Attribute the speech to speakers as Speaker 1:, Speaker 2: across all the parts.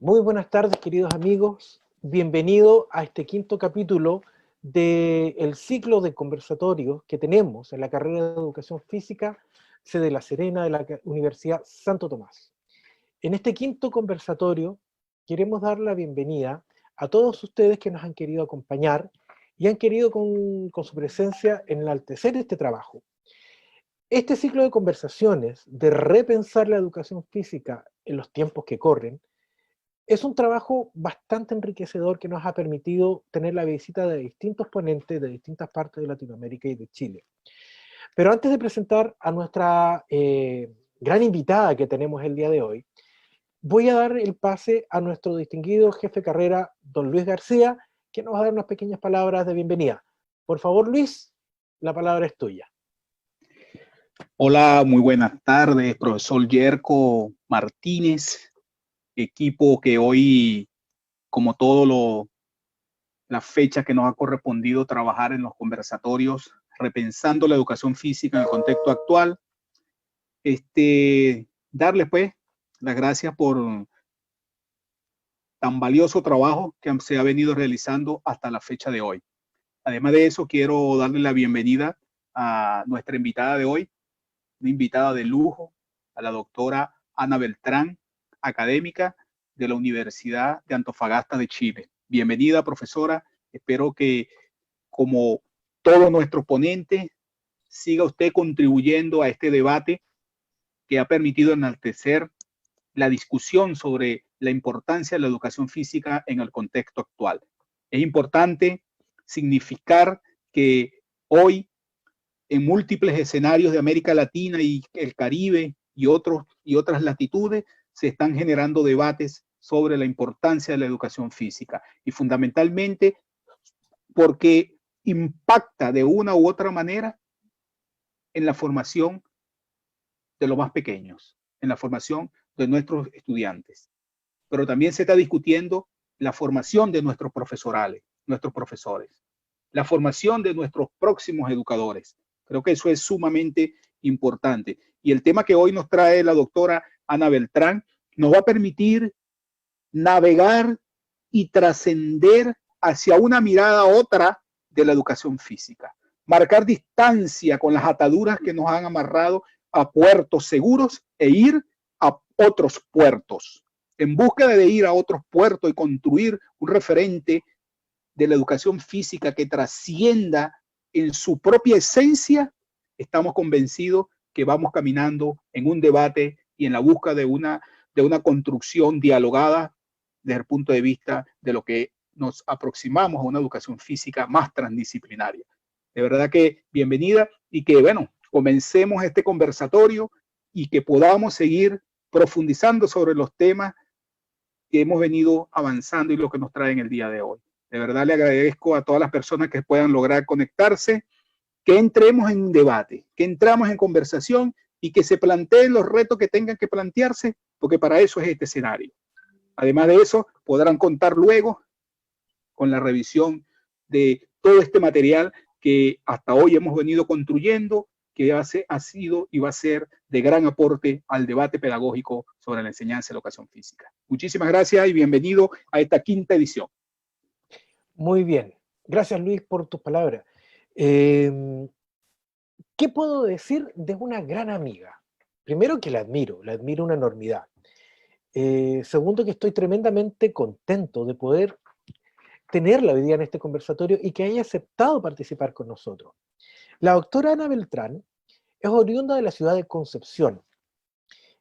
Speaker 1: Muy buenas tardes, queridos amigos. Bienvenido a este quinto capítulo del ciclo de conversatorios que tenemos en la carrera de Educación Física, sede La Serena de la Universidad Santo Tomás. En este quinto conversatorio queremos dar la bienvenida a todos ustedes que nos han querido acompañar y han querido con su presencia enaltecer este trabajo. Este ciclo de conversaciones, de repensar la educación física en los tiempos que corren, es un trabajo bastante enriquecedor que nos ha permitido tener la visita de distintos ponentes de distintas partes de Latinoamérica y de Chile. Pero antes de presentar a nuestra gran invitada que tenemos el día de hoy, voy a dar el pase a nuestro distinguido jefe de carrera, don Luis García, que nos va a dar unas pequeñas palabras de bienvenida. Por favor, Luis, la palabra es tuya.
Speaker 2: Hola, muy buenas tardes, profesor Yerko Martínez, equipo que hoy, como las fechas que nos ha correspondido trabajar en los conversatorios, repensando la educación física en el contexto actual, darle pues las gracias por tan valioso trabajo que se ha venido realizando hasta la fecha de hoy. Además de eso, quiero darle la bienvenida a nuestra invitada de hoy, una invitada de lujo, a la doctora Ana Beltrán, académica de la Universidad de Antofagasta de Chile. Bienvenida, profesora. Espero que, como todos nuestros ponentes, siga usted contribuyendo a este debate que ha permitido enaltecer la discusión sobre la importancia de la educación física en el contexto actual. Es importante significar que hoy, en múltiples escenarios de América Latina y el Caribe y otras latitudes, se están generando debates sobre la importancia de la educación física y fundamentalmente porque impacta de una u otra manera en la formación de los más pequeños, en la formación de nuestros estudiantes. Pero también se está discutiendo la formación de nuestros profesores, la formación de nuestros próximos educadores. Creo que eso es sumamente importante. Y el tema que hoy nos trae la doctora Ana Beltrán nos va a permitir navegar y trascender hacia una mirada otra de la educación física. Marcar distancia con las ataduras que nos han amarrado a puertos seguros e ir a otros puertos. En búsqueda de ir a otros puertos y construir un referente de la educación física que trascienda en su propia esencia, estamos convencidos que vamos caminando en un debate y en la búsqueda de una construcción dialogada desde el punto de vista de lo que nos aproximamos a una educación física más transdisciplinaria. De verdad que bienvenida y que, bueno, comencemos este conversatorio y que podamos seguir profundizando sobre los temas que hemos venido avanzando y lo que nos traen el día de hoy. De verdad le agradezco a todas las personas que puedan lograr conectarse, que entremos en debate, que entramos en conversación y que se planteen los retos que tengan que plantearse, porque para eso es este escenario. Además de eso, podrán contar luego con la revisión de todo este material que hasta hoy hemos venido construyendo, que ha sido y va a ser de gran aporte al debate pedagógico sobre la enseñanza y la educación física. Muchísimas gracias y bienvenido a esta quinta edición.
Speaker 1: Muy bien. Gracias, Luis, por tus palabras. ¿Qué puedo decir de una gran amiga? Primero que la admiro una enormidad. Segundo, que estoy tremendamente contento de poder tenerla hoy día en este conversatorio y que haya aceptado participar con nosotros. La doctora Ana Beltrán es oriunda de la ciudad de Concepción.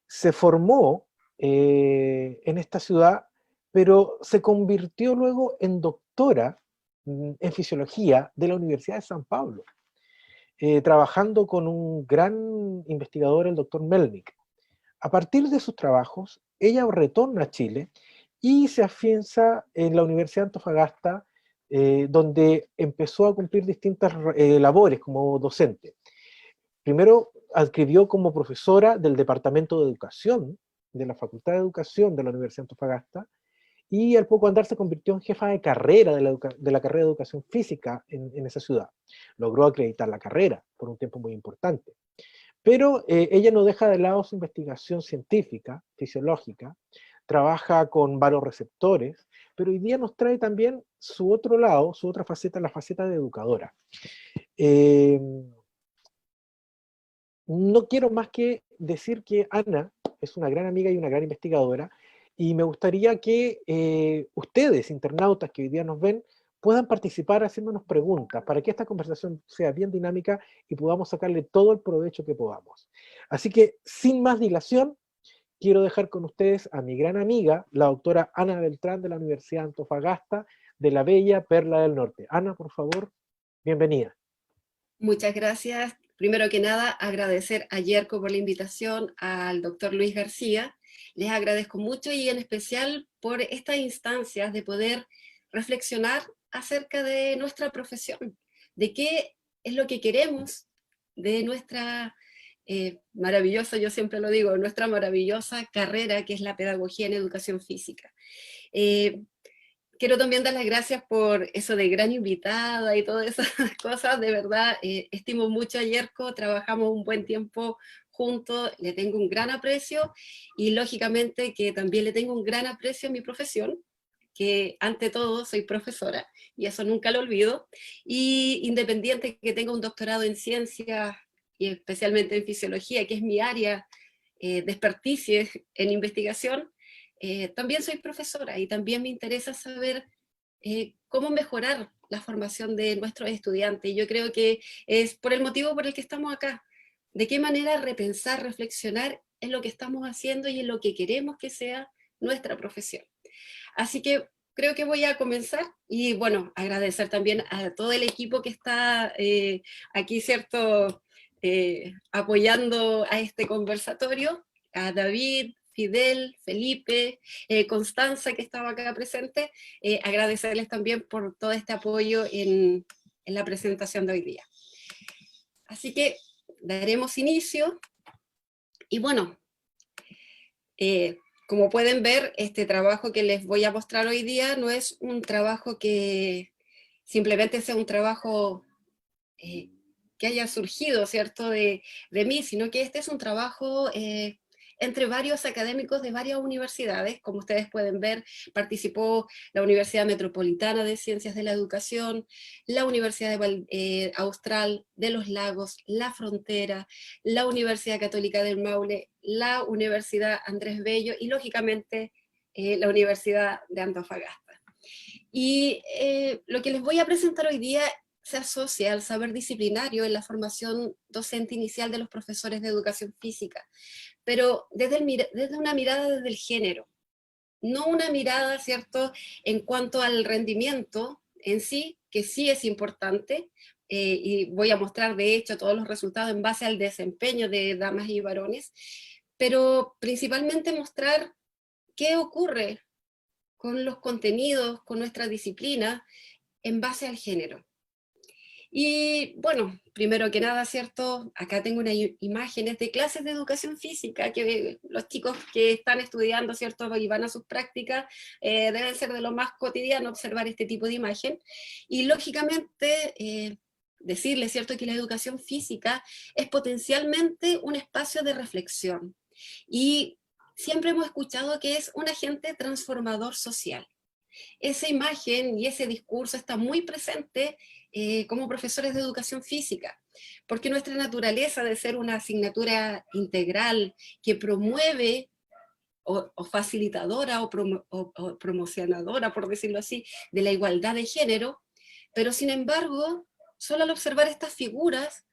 Speaker 1: Se formó en esta ciudad, pero se convirtió luego en doctora en fisiología de la Universidad de San Pablo, trabajando con un gran investigador, el doctor Melnick. A partir de sus trabajos, ella retorna a Chile y se afianza en la Universidad de Antofagasta, donde empezó a cumplir distintas labores como docente. Primero adscribió como profesora del Departamento de Educación, de la Facultad de Educación de la Universidad de Antofagasta, y al poco andar se convirtió en jefa de carrera de la carrera de Educación Física en esa ciudad. Logró acreditar la carrera por un tiempo muy importante. Pero ella no deja de lado su investigación científica, fisiológica, trabaja con varios receptores, pero hoy día nos trae también su otro lado, su otra faceta, la faceta de educadora. Eh, no quiero más que decir que Ana es una gran amiga y una gran investigadora, y me gustaría que ustedes, internautas que hoy día nos ven, puedan participar haciéndonos preguntas para que esta conversación sea bien dinámica y podamos sacarle todo el provecho que podamos. Así que, sin más dilación, quiero dejar con ustedes a mi gran amiga, la doctora Ana Beltrán de la Universidad de Antofagasta, de la bella Perla del Norte. Ana, por favor, bienvenida.
Speaker 3: Muchas gracias. Primero que nada, agradecer a Yerko por la invitación, al doctor Luis García. Les agradezco mucho y en especial por estas instancias de poder reflexionar acerca de nuestra profesión, de qué es lo que queremos de nuestra maravillosa, yo siempre lo digo, nuestra maravillosa carrera que es la pedagogía en educación física. Quiero también dar las gracias por eso de gran invitada y todas esas cosas. De verdad, estimo mucho a Yerko, trabajamos un buen tiempo juntos, le tengo un gran aprecio y lógicamente que también le tengo un gran aprecio a mi profesión, que ante todo soy profesora y eso nunca lo olvido. Y independiente que tenga un doctorado en ciencias y especialmente en fisiología, que es mi área de expertise en investigación, también soy profesora y también me interesa saber cómo mejorar la formación de nuestros estudiantes. Y yo creo que es por el motivo por el que estamos acá. De qué manera repensar, reflexionar en lo que estamos haciendo y en lo que queremos que sea nuestra profesión. Así que creo que voy a comenzar y bueno, agradecer también a todo el equipo que está aquí, ¿cierto? Apoyando a este conversatorio, a David, Fidel, Felipe, Constanza que estaba acá presente, agradecerles también por todo este apoyo en la presentación de hoy día. Así que daremos inicio y bueno, como pueden ver, este trabajo que les voy a mostrar hoy día no es un trabajo que simplemente sea un trabajo que haya surgido, ¿cierto?, de mí, sino que este es un trabajo entre varios académicos de varias universidades. Como ustedes pueden ver, participó la Universidad Metropolitana de Ciencias de la Educación, la Universidad Austral de los Lagos, La Frontera, la Universidad Católica del Maule, la Universidad Andrés Bello y, lógicamente, la Universidad de Antofagasta. Y lo que les voy a presentar hoy día se asocia al saber disciplinario en la formación docente inicial de los profesores de educación física, pero desde una mirada desde el género, no una mirada, ¿cierto?, en cuanto al rendimiento en sí, que sí es importante, y voy a mostrar de hecho todos los resultados en base al desempeño de damas y varones, pero principalmente mostrar qué ocurre con los contenidos, con nuestra disciplina, en base al género. Y bueno, primero que nada, ¿cierto? Acá tengo unas imágenes de clases de educación física que los chicos que están estudiando, ¿cierto?, y van a sus prácticas, deben ser de lo más cotidiano observar este tipo de imagen. Y lógicamente, decirles, ¿cierto?, que la educación física es potencialmente un espacio de reflexión. Y siempre hemos escuchado que es un agente transformador social. Esa imagen y ese discurso está muy presente como profesores de educación física, porque nuestra naturaleza de ser una asignatura integral que promueve o facilitadora o promocionadora, por decirlo así, de la igualdad de género, pero sin embargo, solo al observar estas figuras,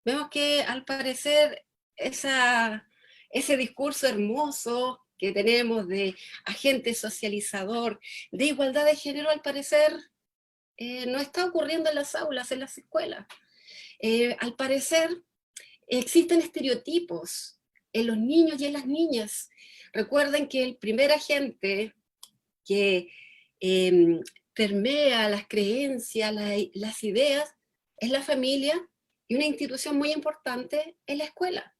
Speaker 3: vemos que al parecer ese discurso hermoso que tenemos de agente socializador, de igualdad de género, al parecer no está ocurriendo en las aulas, en las escuelas. Al parecer existen estereotipos en los niños y en las niñas. Recuerden que el primer agente que permea las creencias, las ideas, es la familia, y una institución muy importante es la escuela.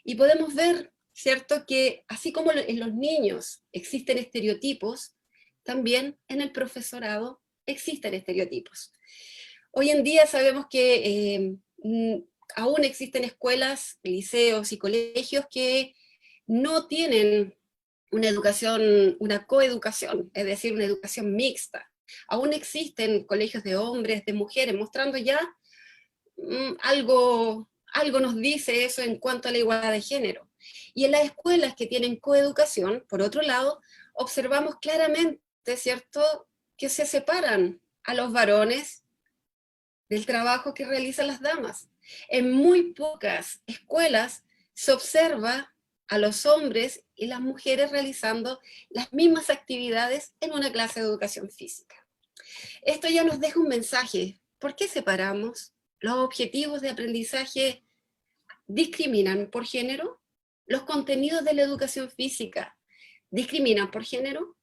Speaker 3: Y podemos ver, ¿cierto?, que así como en los niños existen estereotipos, también en el profesorado existen estereotipos. Hoy en día sabemos que aún existen escuelas, liceos y colegios que no tienen una coeducación, es decir, una educación mixta. Aún existen colegios de hombres, de mujeres, mostrando ya algo nos dice eso en cuanto a la igualdad de género. Y en las escuelas que tienen coeducación, por otro lado, observamos claramente, ¿cierto?, que se separan a los varones del trabajo que realizan las damas. En muy pocas escuelas se observa a los hombres y las mujeres realizando las mismas actividades en una clase de educación física. Esto ya nos deja un mensaje. ¿Por qué separamos? ¿Los objetivos de aprendizaje discriminan por género? ¿Los contenidos de la educación física discriminan por género?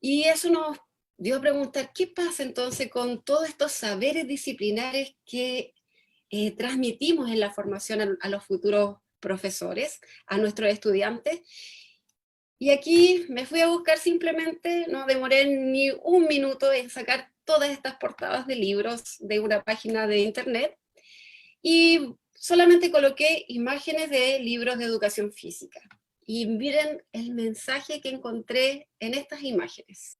Speaker 3: Y eso nos dio a preguntar, ¿qué pasa entonces con todos estos saberes disciplinares que transmitimos en la formación a los futuros profesores, a nuestros estudiantes? Y aquí me fui a buscar simplemente, no demoré ni un minuto en sacar todas estas portadas de libros de una página de internet, y solamente coloqué imágenes de libros de educación física. Y miren el mensaje que encontré en estas imágenes.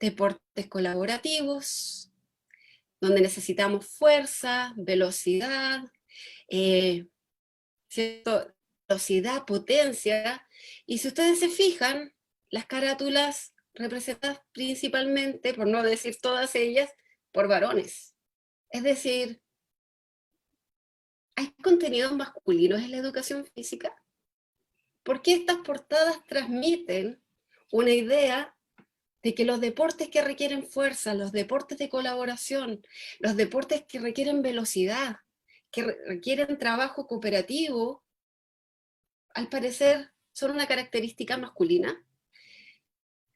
Speaker 3: Deportes colaborativos, donde necesitamos fuerza, velocidad, ¿cierto? Velocidad, potencia. Y si ustedes se fijan, las carátulas representadas principalmente, por no decir todas ellas, por varones. Es decir, ¿hay contenidos masculinos en la educación física? ¿Por qué estas portadas transmiten una idea de que los deportes que requieren fuerza, los deportes de colaboración, los deportes que requieren velocidad, que requieren trabajo cooperativo, al parecer son una característica masculina?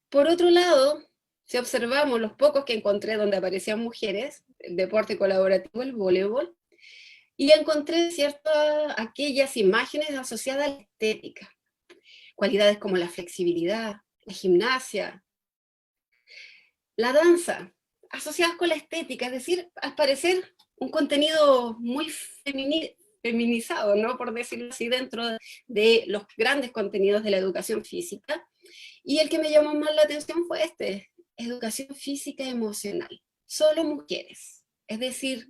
Speaker 3: Por otro lado, si observamos los pocos que encontré donde aparecían mujeres, el deporte colaborativo, el voleibol, y encontré ciertas aquellas imágenes asociadas a la estética, cualidades como la flexibilidad, la gimnasia, la danza, asociadas con la estética, es decir, al parecer un contenido muy feminizado, ¿no?, por decirlo así, dentro de los grandes contenidos de la educación física. Y el que me llamó más la atención fue educación física emocional, solo mujeres. Es decir,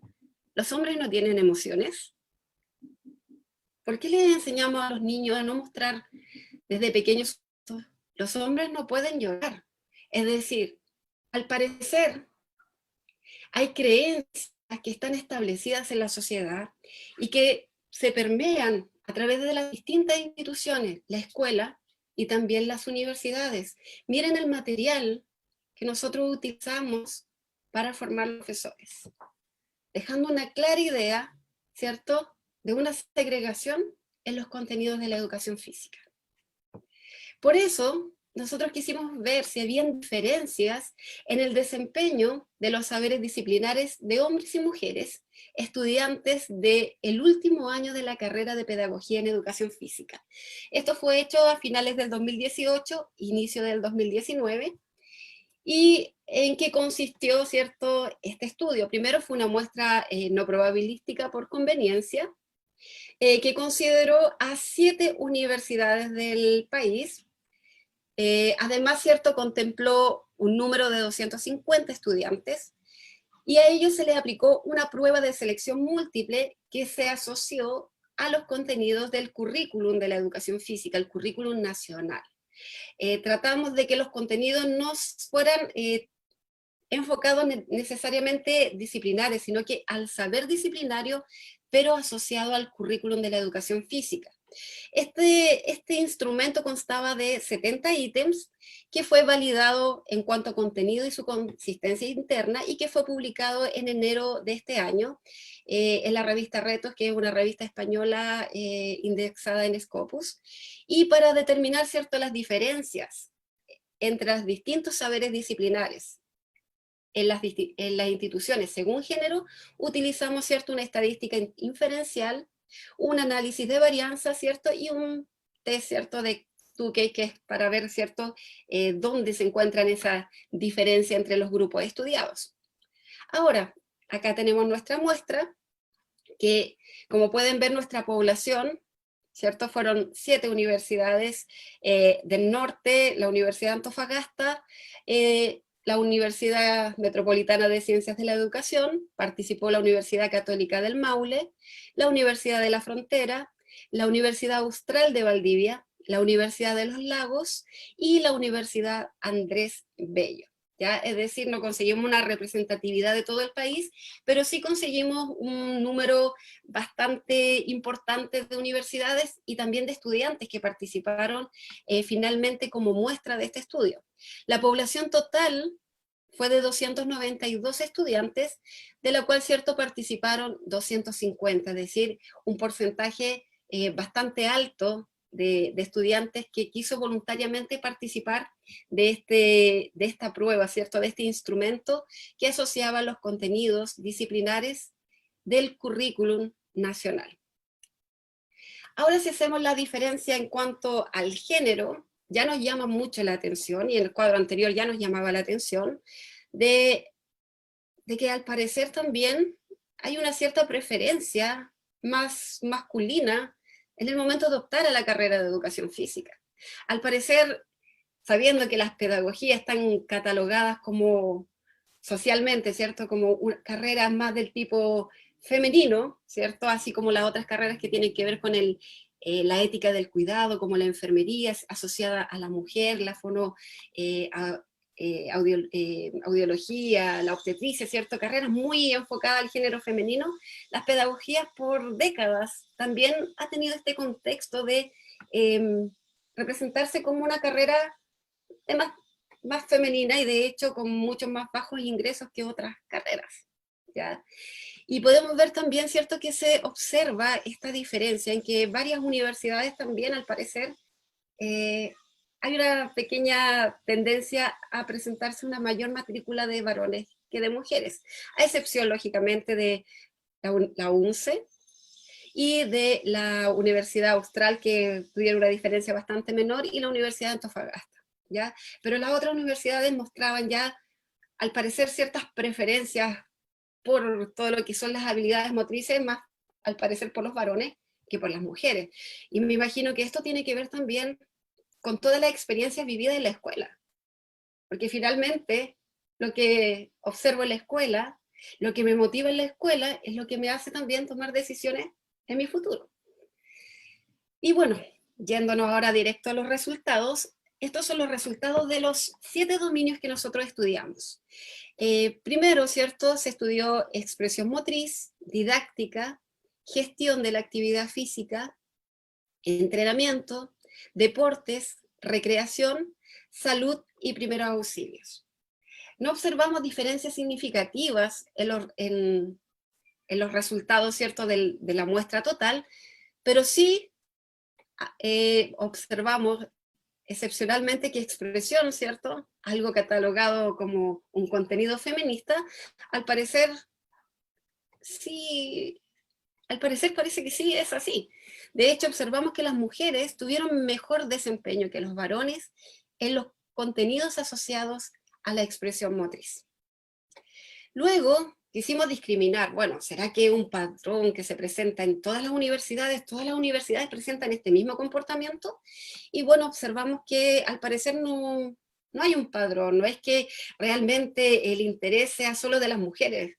Speaker 3: ¿los hombres no tienen emociones? ¿Por qué les enseñamos a los niños a no mostrar desde pequeños? Los hombres no pueden llorar. Es decir, al parecer hay creencias que están establecidas en la sociedad y que se permean a través de las distintas instituciones, la escuela y también las universidades. Miren el material que nosotros utilizamos para formar profesores, dejando una clara idea, ¿cierto?, de una segregación en los contenidos de la educación física. Por eso, nosotros quisimos ver si habían diferencias en el desempeño de los saberes disciplinares de hombres y mujeres, estudiantes del último año de la carrera de Pedagogía en Educación Física. Esto fue hecho a finales del 2018, inicio del 2019, ¿y en qué consistió, cierto, este estudio? Primero fue una muestra no probabilística por conveniencia, que consideró a 7 universidades del país. Además, cierto, contempló un número de 250 estudiantes, y a ellos se les aplicó una prueba de selección múltiple que se asoció a los contenidos del currículum de la educación física, el currículum nacional. Tratamos de que los contenidos no fueran enfocados necesariamente disciplinares, sino que al saber disciplinario, pero asociado al currículum de la educación física. Este instrumento constaba de 70 ítems que fue validado en cuanto a contenido y su consistencia interna, y que fue publicado en enero de este año en la revista Retos, que es una revista española indexada en Scopus, y para determinar, ¿cierto?, las diferencias entre los distintos saberes disciplinares en las instituciones según género, utilizamos, ¿cierto?, una estadística inferencial, un análisis de varianza, ¿cierto?, y un test, ¿cierto?, de Tukey, que es para ver, ¿cierto?, dónde se encuentran esa diferencia entre los grupos estudiados. Ahora, acá tenemos nuestra muestra, que como pueden ver, nuestra población, ¿cierto? Fueron 7 universidades del norte, la Universidad de Antofagasta, la Universidad Metropolitana de Ciencias de la Educación, participó la Universidad Católica del Maule, la Universidad de la Frontera, la Universidad Austral de Valdivia, la Universidad de los Lagos y la Universidad Andrés Bello. ¿Ya? Es decir, no conseguimos una representatividad de todo el país, pero sí conseguimos un número bastante importante de universidades y también de estudiantes que participaron finalmente como muestra de este estudio. La población total fue de 292 estudiantes, de la cual, cierto, participaron 250, es decir, un porcentaje bastante alto de estudiantes que quiso voluntariamente participar de esta prueba, ¿cierto? De este instrumento que asociaba los contenidos disciplinares del currículum nacional. Ahora, si hacemos la diferencia en cuanto al género, ya nos llama mucho la atención, y en el cuadro anterior ya nos llamaba la atención, de que al parecer también hay una cierta preferencia más masculina en el momento de optar a la carrera de educación física. Al parecer, sabiendo que las pedagogías están catalogadas como socialmente, ¿cierto? Como carreras más del tipo femenino, ¿cierto? Así como las otras carreras que tienen que ver con la ética del cuidado, como la enfermería asociada a la mujer, la audiología, la obstetricia, ¿cierto? Carreras muy enfocadas al género femenino. Las pedagogías por décadas también ha tenido este contexto de representarse como una carrera más femenina y de hecho con muchos más bajos ingresos que otras carreras, ¿ya? Y podemos ver también, ¿cierto?, que se observa esta diferencia en que varias universidades también, al parecer, hay una pequeña tendencia a presentarse una mayor matrícula de varones que de mujeres, a excepción, lógicamente, de la UNCE y de la Universidad Austral, que tuvieron una diferencia bastante menor, y la Universidad de Antofagasta, ¿ya? Pero las otras universidades mostraban ya, al parecer, ciertas preferencias por todo lo que son las habilidades motrices, más al parecer por los varones que por las mujeres. Y me imagino que esto tiene que ver también con todas las experiencias vividas en la escuela, porque finalmente lo que observo en la escuela, lo que me motiva en la escuela, es lo que me hace también tomar decisiones en mi futuro. Y bueno, yéndonos ahora directo a los resultados, estos son los resultados de los 7 dominios que nosotros estudiamos. Primero, ¿cierto? Se estudió expresión motriz, didáctica, gestión de la actividad física, entrenamiento, deportes, recreación, salud y primeros auxilios. No observamos diferencias significativas en los resultados, ¿cierto?, de la muestra total, pero sí observamos excepcionalmente que expresión, ¿cierto?, algo catalogado como un contenido feminista, al parecer sí, al parecer parece que sí es así. De hecho, observamos que las mujeres tuvieron mejor desempeño que los varones en los contenidos asociados a la expresión motriz. Luego, quisimos discriminar, bueno, ¿será que un patrón que se presenta en todas las universidades presentan este mismo comportamiento? Y bueno, observamos que al parecer no hay un patrón, no es que realmente el interés sea solo de las mujeres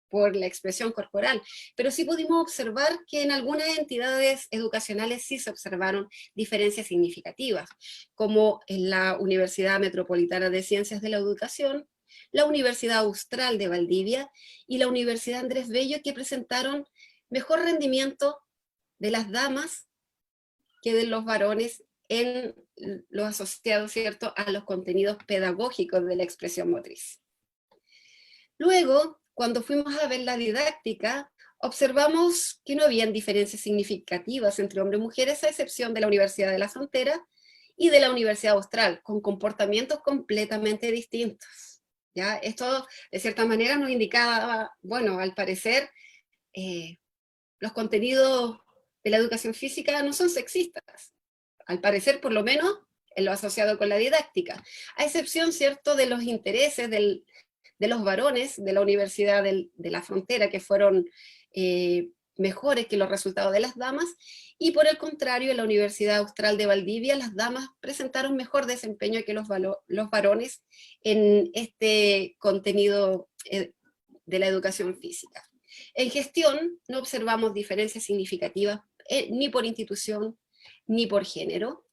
Speaker 3: por la expresión corporal, pero sí pudimos observar que en algunas entidades educacionales sí se observaron diferencias significativas, como en la Universidad Metropolitana de Ciencias de la Educación, la Universidad Austral de Valdivia y la Universidad Andrés Bello, que presentaron mejor rendimiento de las damas que de los varones en lo asociado, ¿cierto?, a los contenidos pedagógicos de la expresión motriz. Luego, cuando fuimos a ver la didáctica, observamos que no habían diferencias significativas entre hombres y mujeres, a excepción de la Universidad de la Frontera y de la Universidad Austral, con comportamientos completamente distintos. ¿Ya? Esto, de cierta manera, nos indicaba, bueno, al parecer, los contenidos de la educación física no son sexistas, al parecer, por lo menos, en lo asociado con la didáctica, a excepción, ¿cierto?, de los intereses de los varones de la Universidad de la Frontera, que fueron mejores que los resultados de las damas, y por el contrario, en la Universidad Austral de Valdivia, las damas presentaron mejor desempeño que los varones en este contenido de la educación física. En gestión no observamos diferencias significativas ni por institución ni por género,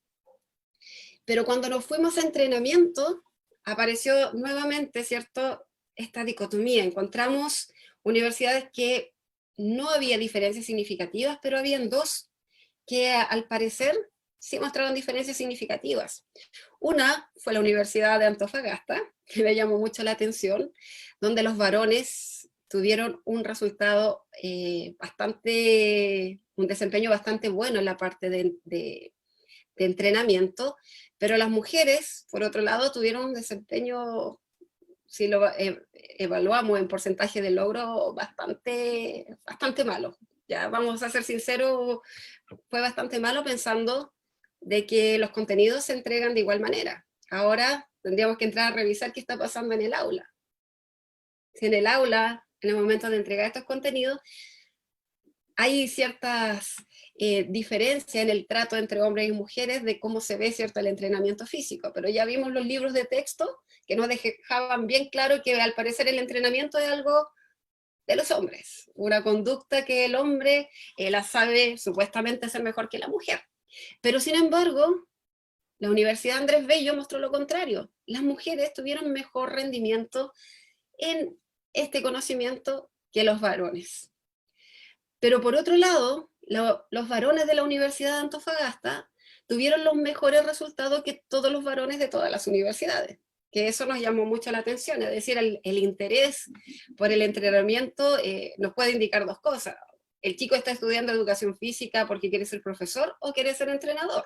Speaker 3: pero cuando nos fuimos a entrenamiento apareció nuevamente, ¿cierto?, esta dicotomía. Encontramos universidades que no había diferencias significativas, pero habían dos que al parecer sí mostraron diferencias significativas. Una fue la Universidad de Antofagasta, que me llamó mucho la atención, donde los varones tuvieron un resultado un desempeño bastante bueno en la parte de entrenamiento, pero las mujeres, por otro lado, tuvieron un desempeño, si lo evaluamos en porcentaje de logro, bastante malo. Ya vamos a ser sinceros, fue bastante malo, pensando de que los contenidos se entregan de igual manera. Ahora tendríamos que entrar a revisar qué está pasando en el aula. Si en el aula, en el momento de entregar estos contenidos, hay ciertas diferencias en el trato entre hombres y mujeres de cómo se ve, ¿cierto?, el entrenamiento físico, pero ya vimos los libros de texto que nos dejaban bien claro que al parecer el entrenamiento es algo de los hombres, una conducta que el hombre la sabe supuestamente hacer mejor que la mujer. Pero sin embargo, la Universidad Andrés Bello mostró lo contrario. Las mujeres tuvieron mejor rendimiento en este conocimiento que los varones. Pero por otro lado, los varones de la Universidad de Antofagasta tuvieron los mejores resultados que todos los varones de todas las universidades, que eso nos llamó mucho la atención. Es decir, el interés por el entrenamiento nos puede indicar dos cosas. El chico está estudiando educación física porque quiere ser profesor o quiere ser entrenador.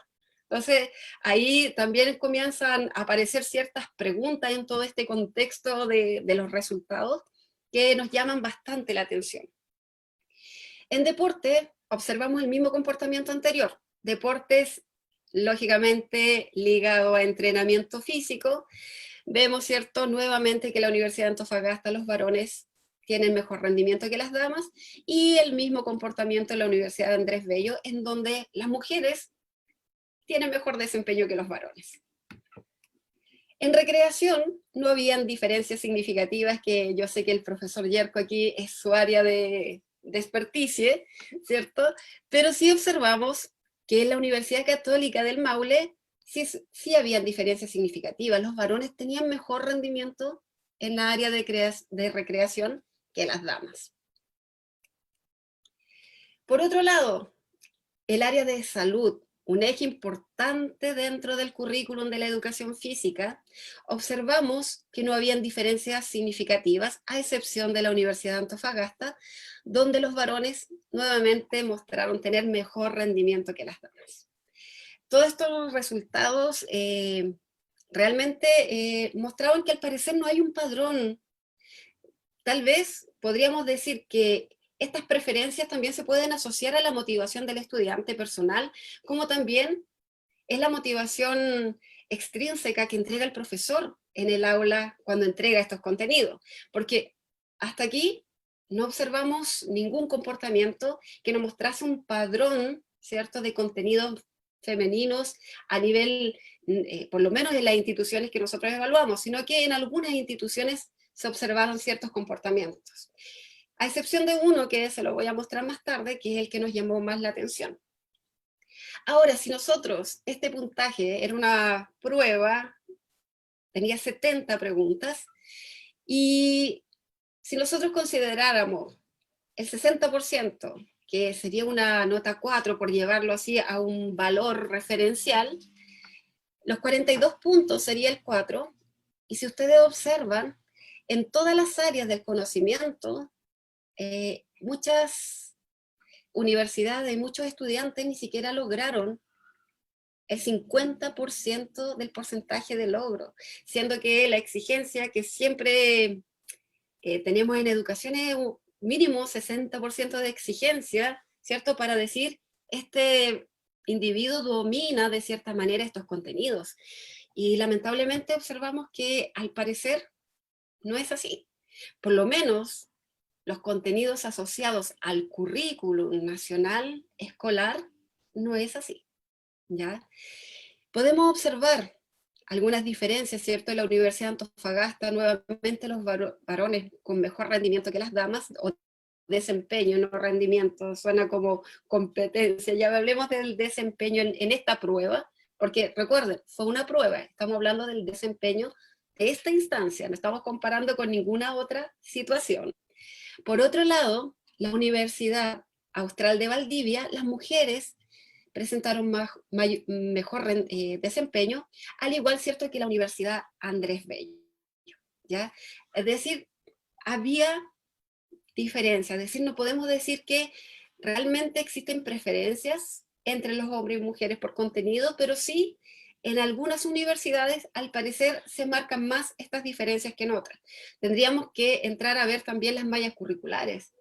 Speaker 3: Entonces, ahí también comienzan a aparecer ciertas preguntas en todo este contexto de los resultados que nos llaman bastante la atención. En deporte, observamos el mismo comportamiento anterior. Deportes, lógicamente, ligado a entrenamiento físico. Vemos, ¿cierto?, nuevamente que la Universidad de Antofagasta, los varones tienen mejor rendimiento que las damas, y el mismo comportamiento en la Universidad de Andrés Bello, en donde las mujeres tienen mejor desempeño que los varones. En recreación no habían diferencias significativas, que yo sé que el profesor Yerko aquí es su área de experticia, ¿cierto? Pero sí observamos que en la Universidad Católica del Maule sí habían diferencias significativas. Los varones tenían mejor rendimiento en la área de recreación que las damas. Por otro lado, el área de salud, un eje importante dentro del currículum de la educación física, observamos que no habían diferencias significativas, a excepción de la Universidad de Antofagasta, donde los varones nuevamente mostraron tener mejor rendimiento que las damas. Todos estos resultados realmente mostraban que al parecer no hay un padrón. Tal vez podríamos decir que estas preferencias también se pueden asociar a la motivación del estudiante personal, como también es la motivación extrínseca que entrega el profesor en el aula cuando entrega estos contenidos. Porque hasta aquí no observamos ningún comportamiento que nos mostrase un padrón, ¿cierto?, de contenidos femeninos a nivel, por lo menos en las instituciones que nosotros evaluamos, sino que en algunas instituciones se observaron ciertos comportamientos. A excepción de uno que se lo voy a mostrar más tarde, que es el que nos llamó más la atención. Ahora, si nosotros, este puntaje era una prueba, tenía 70 preguntas, y si nosotros consideráramos el 60%, que sería una nota 4 por llevarlo así a un valor referencial, los 42 puntos sería el 4, y si ustedes observan, en todas las áreas del conocimiento, muchas universidades y muchos estudiantes ni siquiera lograron el 50% del porcentaje de logro, siendo que la exigencia que siempre tenemos en educación es un mínimo 60% de exigencia, ¿cierto?, para decir, este individuo domina de cierta manera estos contenidos. Y lamentablemente observamos que al parecer no es así. Por lo menos los contenidos asociados al currículum nacional escolar, no es así, ¿ya? Podemos observar algunas diferencias, ¿cierto? En la Universidad de Antofagasta, nuevamente los varones con mejor rendimiento que las damas, o desempeño, no rendimiento, suena como competencia. Ya hablemos del desempeño en esta prueba, porque recuerden, fue una prueba, estamos hablando del desempeño de esta instancia, no estamos comparando con ninguna otra situación. Por otro lado, la Universidad Austral de Valdivia, las mujeres presentaron mejor desempeño, al igual, cierto, que la Universidad Andrés Bello, ¿ya? Es decir, había diferencia, es decir, no podemos decir que realmente existen preferencias entre los hombres y mujeres por contenido, pero sí, en algunas universidades, al parecer, se marcan más estas diferencias que en otras. Tendríamos que entrar a ver también las mallas curriculares.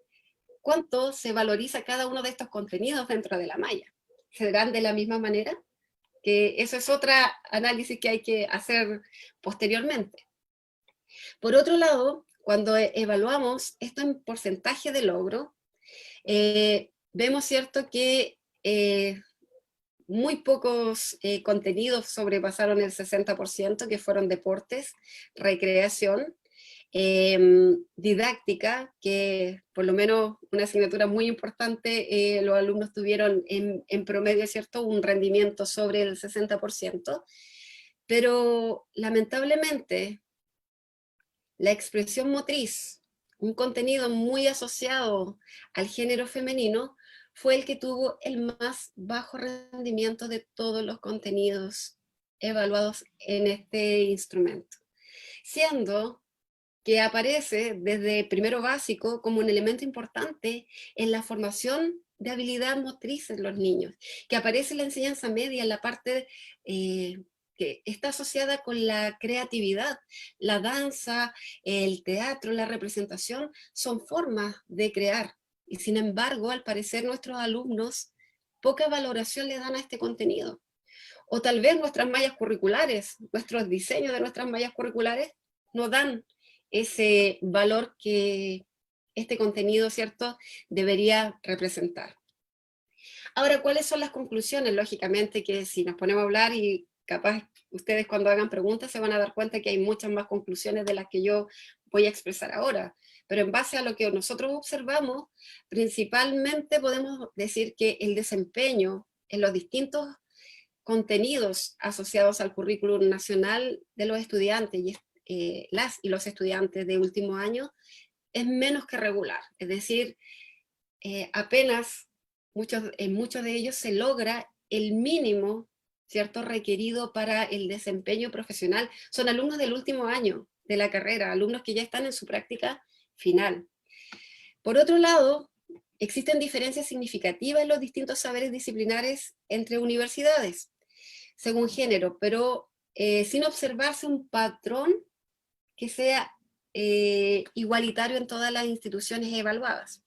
Speaker 3: ¿Cuánto se valoriza cada uno de estos contenidos dentro de la malla? ¿Se dan de la misma manera? Que eso es otro análisis que hay que hacer posteriormente. Por otro lado, cuando evaluamos esto en porcentaje de logro, vemos, cierto, que muy pocos contenidos sobrepasaron el 60%, que fueron deportes, recreación, didáctica, que por lo menos una asignatura muy importante, los alumnos tuvieron en promedio, ¿cierto?, un rendimiento sobre el 60%, pero lamentablemente la expresión motriz, un contenido muy asociado al género femenino, fue el que tuvo el más bajo rendimiento de todos los contenidos evaluados en este instrumento, siendo que aparece desde primero básico como un elemento importante en la formación de habilidad motriz en los niños, que aparece en la enseñanza media, en la parte que está asociada con la creatividad. La danza, el teatro, la representación son formas de crear, y sin embargo, al parecer nuestros alumnos poca valoración le dan a este contenido. O tal vez nuestras mallas curriculares, nuestros diseños de nuestras mallas curriculares no dan ese valor que este contenido, ¿cierto?, debería representar. Ahora, ¿cuáles son las conclusiones? Lógicamente que si nos ponemos a hablar, y capaz ustedes cuando hagan preguntas se van a dar cuenta que hay muchas más conclusiones de las que yo voy a expresar ahora, pero en base a lo que nosotros observamos, principalmente podemos decir que el desempeño en los distintos contenidos asociados al currículum nacional de los estudiantes y las y los estudiantes de último año es menos que regular, es decir, apenas en muchos de ellos se logra el mínimo, ¿cierto?, requerido para el desempeño profesional. Son alumnos del último año de la carrera, alumnos que ya están en su práctica final. Por otro lado, existen diferencias significativas en los distintos saberes disciplinares entre universidades, según género, pero sin observarse un patrón que sea igualitario en todas las instituciones evaluadas.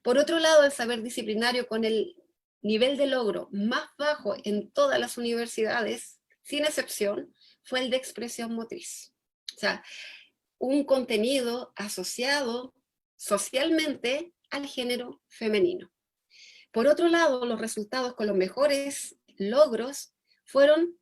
Speaker 3: Por otro lado, el saber disciplinario con el nivel de logro más bajo en todas las universidades, sin excepción, fue el de expresión motriz. O sea, un contenido asociado socialmente al género femenino. Por otro lado, los resultados con los mejores logros fueron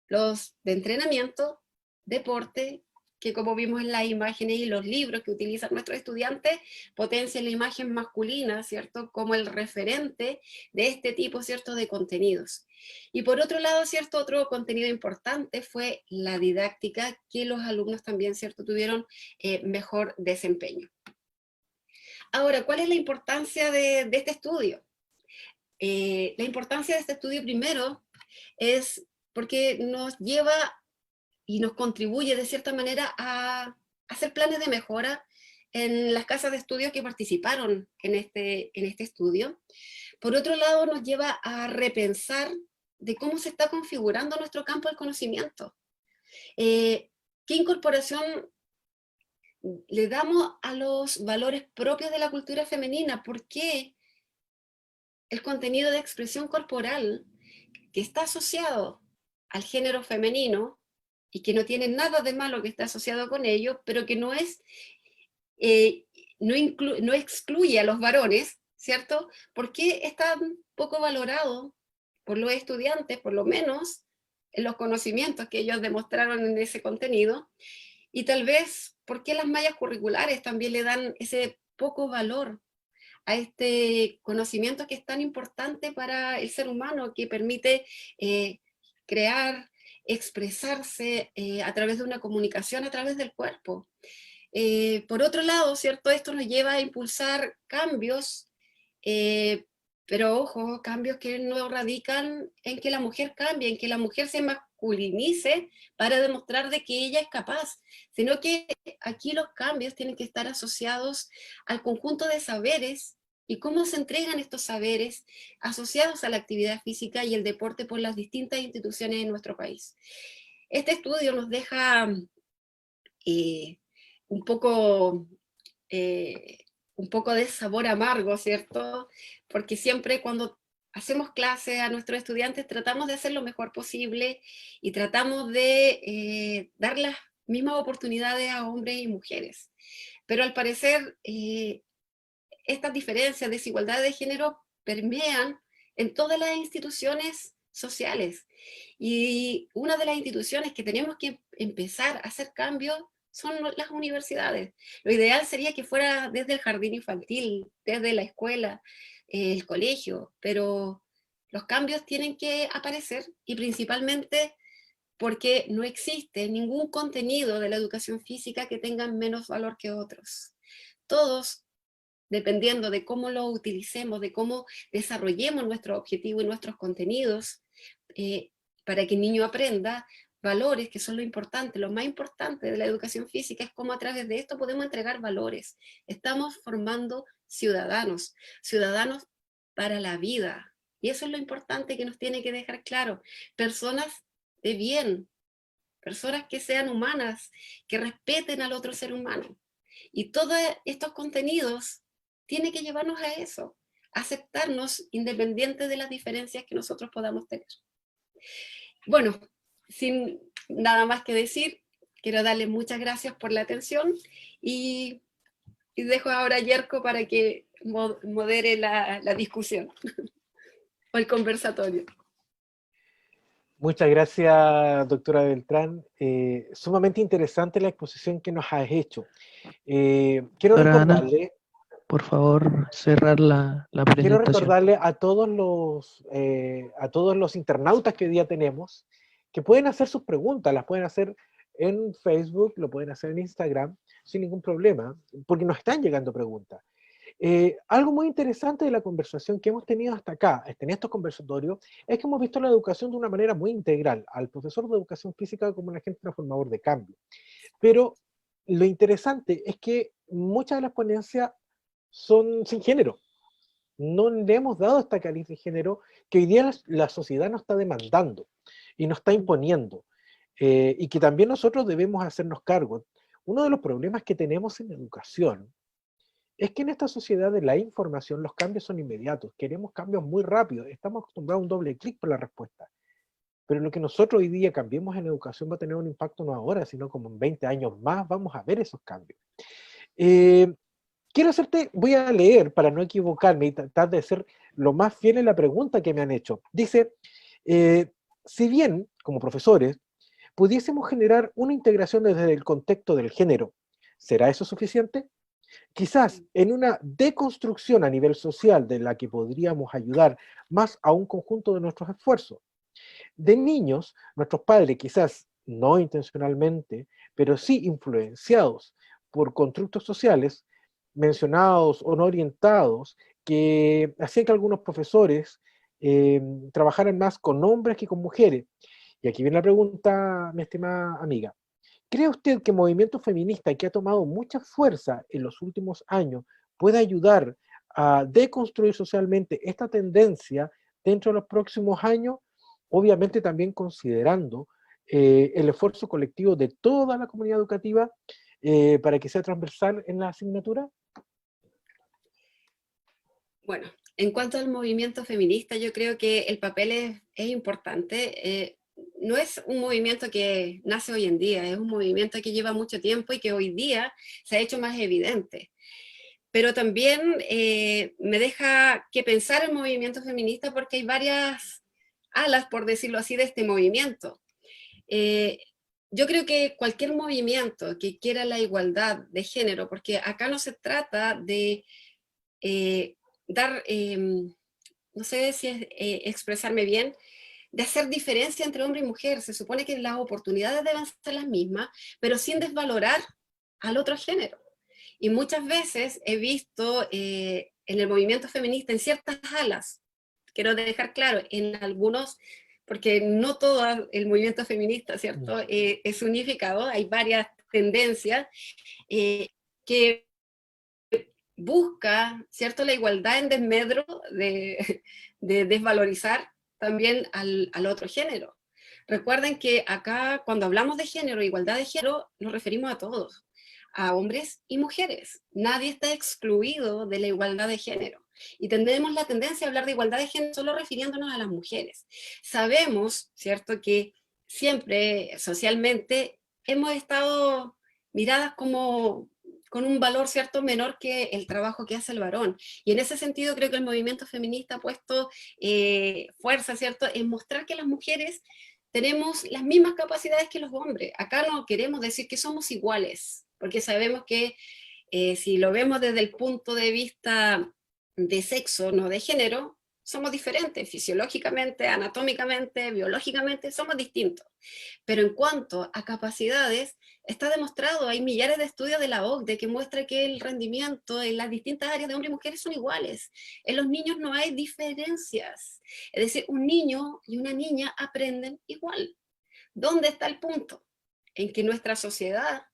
Speaker 3: los de entrenamiento, deporte, que como vimos en las imágenes y los libros que utilizan nuestros estudiantes, potencian la imagen masculina, ¿cierto?, como el referente de este tipo, ¿cierto?, de contenidos. Y por otro lado, ¿cierto?, otro contenido importante fue la didáctica, que los alumnos también, ¿cierto?, tuvieron mejor desempeño. Ahora, ¿cuál es la importancia de este estudio? La importancia de este estudio primero es porque nos lleva y nos contribuye de cierta manera a hacer planes de mejora en las casas de estudio que participaron en este estudio. Por otro lado, nos lleva a repensar de cómo se está configurando nuestro campo del conocimiento. ¿Qué incorporación le damos a los valores propios de la cultura femenina? ¿Por qué el contenido de expresión corporal que está asociado al género femenino y que no tiene nada de malo que esté asociado con ello, pero que no es no excluye a los varones, ¿cierto? ¿Por qué es tan poco valorado por los estudiantes, por lo menos en los conocimientos que ellos demostraron en ese contenido? Y tal vez, ¿por qué las mallas curriculares también le dan ese poco valor a este conocimiento que es tan importante para el ser humano, que permite crear, expresarse a través de una comunicación a través del cuerpo? Por otro lado, ¿cierto? Esto nos lleva a impulsar cambios, pero ojo, cambios que no radican en que la mujer cambie, en que la mujer se masculinice para demostrar de que ella es capaz, sino que aquí los cambios tienen que estar asociados al conjunto de saberes y cómo se entregan estos saberes asociados a la actividad física y el deporte por las distintas instituciones en nuestro país. Este estudio nos deja eh, un poco un poco de sabor amargo, ¿cierto? Porque siempre cuando hacemos clases a nuestros estudiantes tratamos de hacer lo mejor posible y tratamos de dar las mismas oportunidades a hombres y mujeres. Pero al parecer estas diferencias, desigualdades de género permean en todas las instituciones sociales. Y una de las instituciones que tenemos que empezar a hacer cambios son las universidades. Lo ideal sería que fuera desde el jardín infantil, desde la escuela, el colegio, pero los cambios tienen que aparecer y principalmente porque no existe ningún contenido de la educación física que tenga menos valor que otros. Todos, dependiendo de cómo lo utilicemos, de cómo desarrollemos nuestro objetivo y nuestros contenidos, para que el niño aprenda valores, que son lo importante, lo más importante de la educación física es cómo a través de esto podemos entregar valores. Estamos formando ciudadanos, ciudadanos para la vida. Y eso es lo importante que nos tiene que dejar claro. Personas de bien, personas que sean humanas, que respeten al otro ser humano. Y todos estos contenidos tienen que llevarnos a eso, a aceptarnos independientes de las diferencias que nosotros podamos tener. Bueno, sin nada más que decir, quiero darles muchas gracias por la atención y dejo ahora a Yerko para que modere la discusión o el conversatorio.
Speaker 1: Muchas gracias, doctora Beltrán. Sumamente interesante la exposición que nos has hecho. Quiero
Speaker 4: Doctora Ana,
Speaker 1: recordarle,
Speaker 4: por favor, cerrar la presentación.
Speaker 1: a todos los internautas que hoy día tenemos que pueden hacer sus preguntas, las pueden hacer en Facebook, lo pueden hacer en Instagram, sin ningún problema, porque nos están llegando preguntas. Algo muy interesante de la conversación que hemos tenido hasta acá, en estos conversatorios, es que hemos visto la educación de una manera muy integral, al profesor de educación física como un agente transformador de cambio. Pero lo interesante es que muchas de las ponencias son sin género. No le hemos dado esta cariz de género que hoy día la sociedad nos está demandando y nos está imponiendo, y que también nosotros debemos hacernos cargo. Uno de los problemas que tenemos en educación es que en esta sociedad de la información los cambios son inmediatos, queremos cambios muy rápidos, estamos acostumbrados a un doble clic para la respuesta. Pero lo que nosotros hoy día cambiemos en educación va a tener un impacto no ahora, sino como en 20 años más vamos a ver esos cambios. Voy a leer para no equivocarme y tratar de ser lo más fiel en la pregunta que me han hecho. Dice, si bien, como profesores, pudiésemos generar una integración desde el contexto del género, ¿será eso suficiente? Quizás en una deconstrucción a nivel social de la que podríamos ayudar más a un conjunto de nuestros esfuerzos. De niños, nuestros padres, quizás no intencionalmente, pero sí influenciados por constructos sociales, mencionados o no orientados, que hacían que algunos profesores trabajaran más con hombres que con mujeres. Y aquí viene la pregunta, mi estimada amiga. ¿Cree usted que el movimiento feminista, que ha tomado mucha fuerza en los últimos años, puede ayudar a deconstruir socialmente esta tendencia dentro de los próximos años? Obviamente también considerando el esfuerzo colectivo de toda la comunidad educativa para que sea transversal en la asignatura.
Speaker 3: Bueno, en cuanto al movimiento feminista, yo creo que el papel es importante. No es un movimiento que nace hoy en día, es un movimiento que lleva mucho tiempo y que hoy día se ha hecho más evidente. pero también me deja que pensar el movimiento feminista porque hay varias alas, por decirlo así, de este movimiento. Yo creo que cualquier movimiento que quiera la igualdad de género, porque acá no se trata de dar, no sé si es expresarme bien, de hacer diferencia entre hombre y mujer. Se supone que las oportunidades deben ser las mismas, pero sin desvalorar al otro género. Y muchas veces he visto en el movimiento feminista, en ciertas alas, quiero dejar claro, en algunos, porque no todo el movimiento feminista, ¿cierto? Es unificado, hay varias tendencias que busca, ¿cierto?, la igualdad en desmedro de desvalorizar también al otro género. Recuerden que acá, cuando hablamos de género, igualdad de género, nos referimos a todos, a hombres y mujeres. Nadie está excluido de la igualdad de género. Y tenemos la tendencia a hablar de igualdad de género solo refiriéndonos a las mujeres. Sabemos, ¿cierto?, que siempre socialmente hemos estado miradas como con un valor cierto menor que el trabajo que hace el varón. Y en ese sentido creo que el movimiento feminista ha puesto fuerza, ¿cierto?, en mostrar que las mujeres tenemos las mismas capacidades que los hombres. Acá no queremos decir que somos iguales, porque sabemos que si lo vemos desde el punto de vista de sexo, no de género, somos diferentes, fisiológicamente, anatómicamente, biológicamente, somos distintos. Pero en cuanto a capacidades, está demostrado, hay millares de estudios de la OCDE que muestran que el rendimiento en las distintas áreas de hombres y mujeres son iguales. En los niños no hay diferencias. Es decir, un niño y una niña aprenden igual. ¿Dónde está el punto? En que nuestra sociedad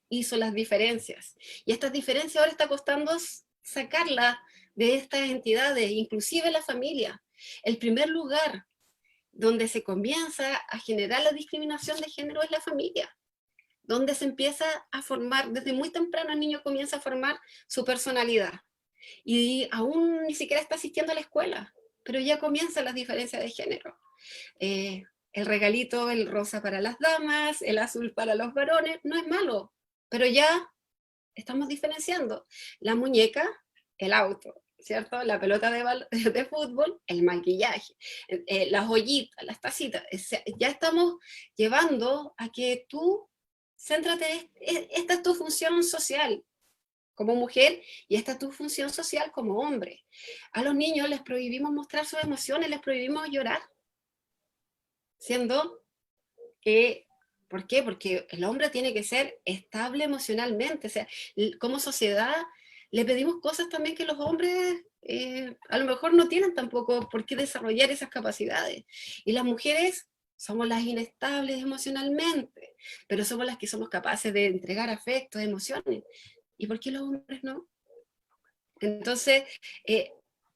Speaker 3: hizo las diferencias. Y estas diferencias ahora está costando sacarlas de estas entidades, inclusive la familia. El primer lugar donde se comienza a generar la discriminación de género es la familia, donde se empieza a formar, desde muy temprano el niño comienza a formar su personalidad. Y aún ni siquiera está asistiendo a la escuela, pero ya comienzan las diferencias de género. El regalito, el rosa para las damas, el azul para los varones, no es malo, pero ya estamos diferenciando. La muñeca, el auto, ¿cierto? La pelota de fútbol, el maquillaje, las joyitas, las tacitas. Ya estamos llevando a que tú, céntrate, esta es tu función social como mujer y esta es tu función social como hombre. A los niños les prohibimos mostrar sus emociones, les prohibimos llorar, siendo que, ¿por qué? Porque el hombre tiene que ser estable emocionalmente, o sea, como sociedad le pedimos cosas también que los hombres a lo mejor no tienen tampoco por qué desarrollar esas capacidades. Y las mujeres somos las inestables emocionalmente, pero somos las que somos capaces de entregar afectos, emociones. ¿Y por qué los hombres no? Entonces,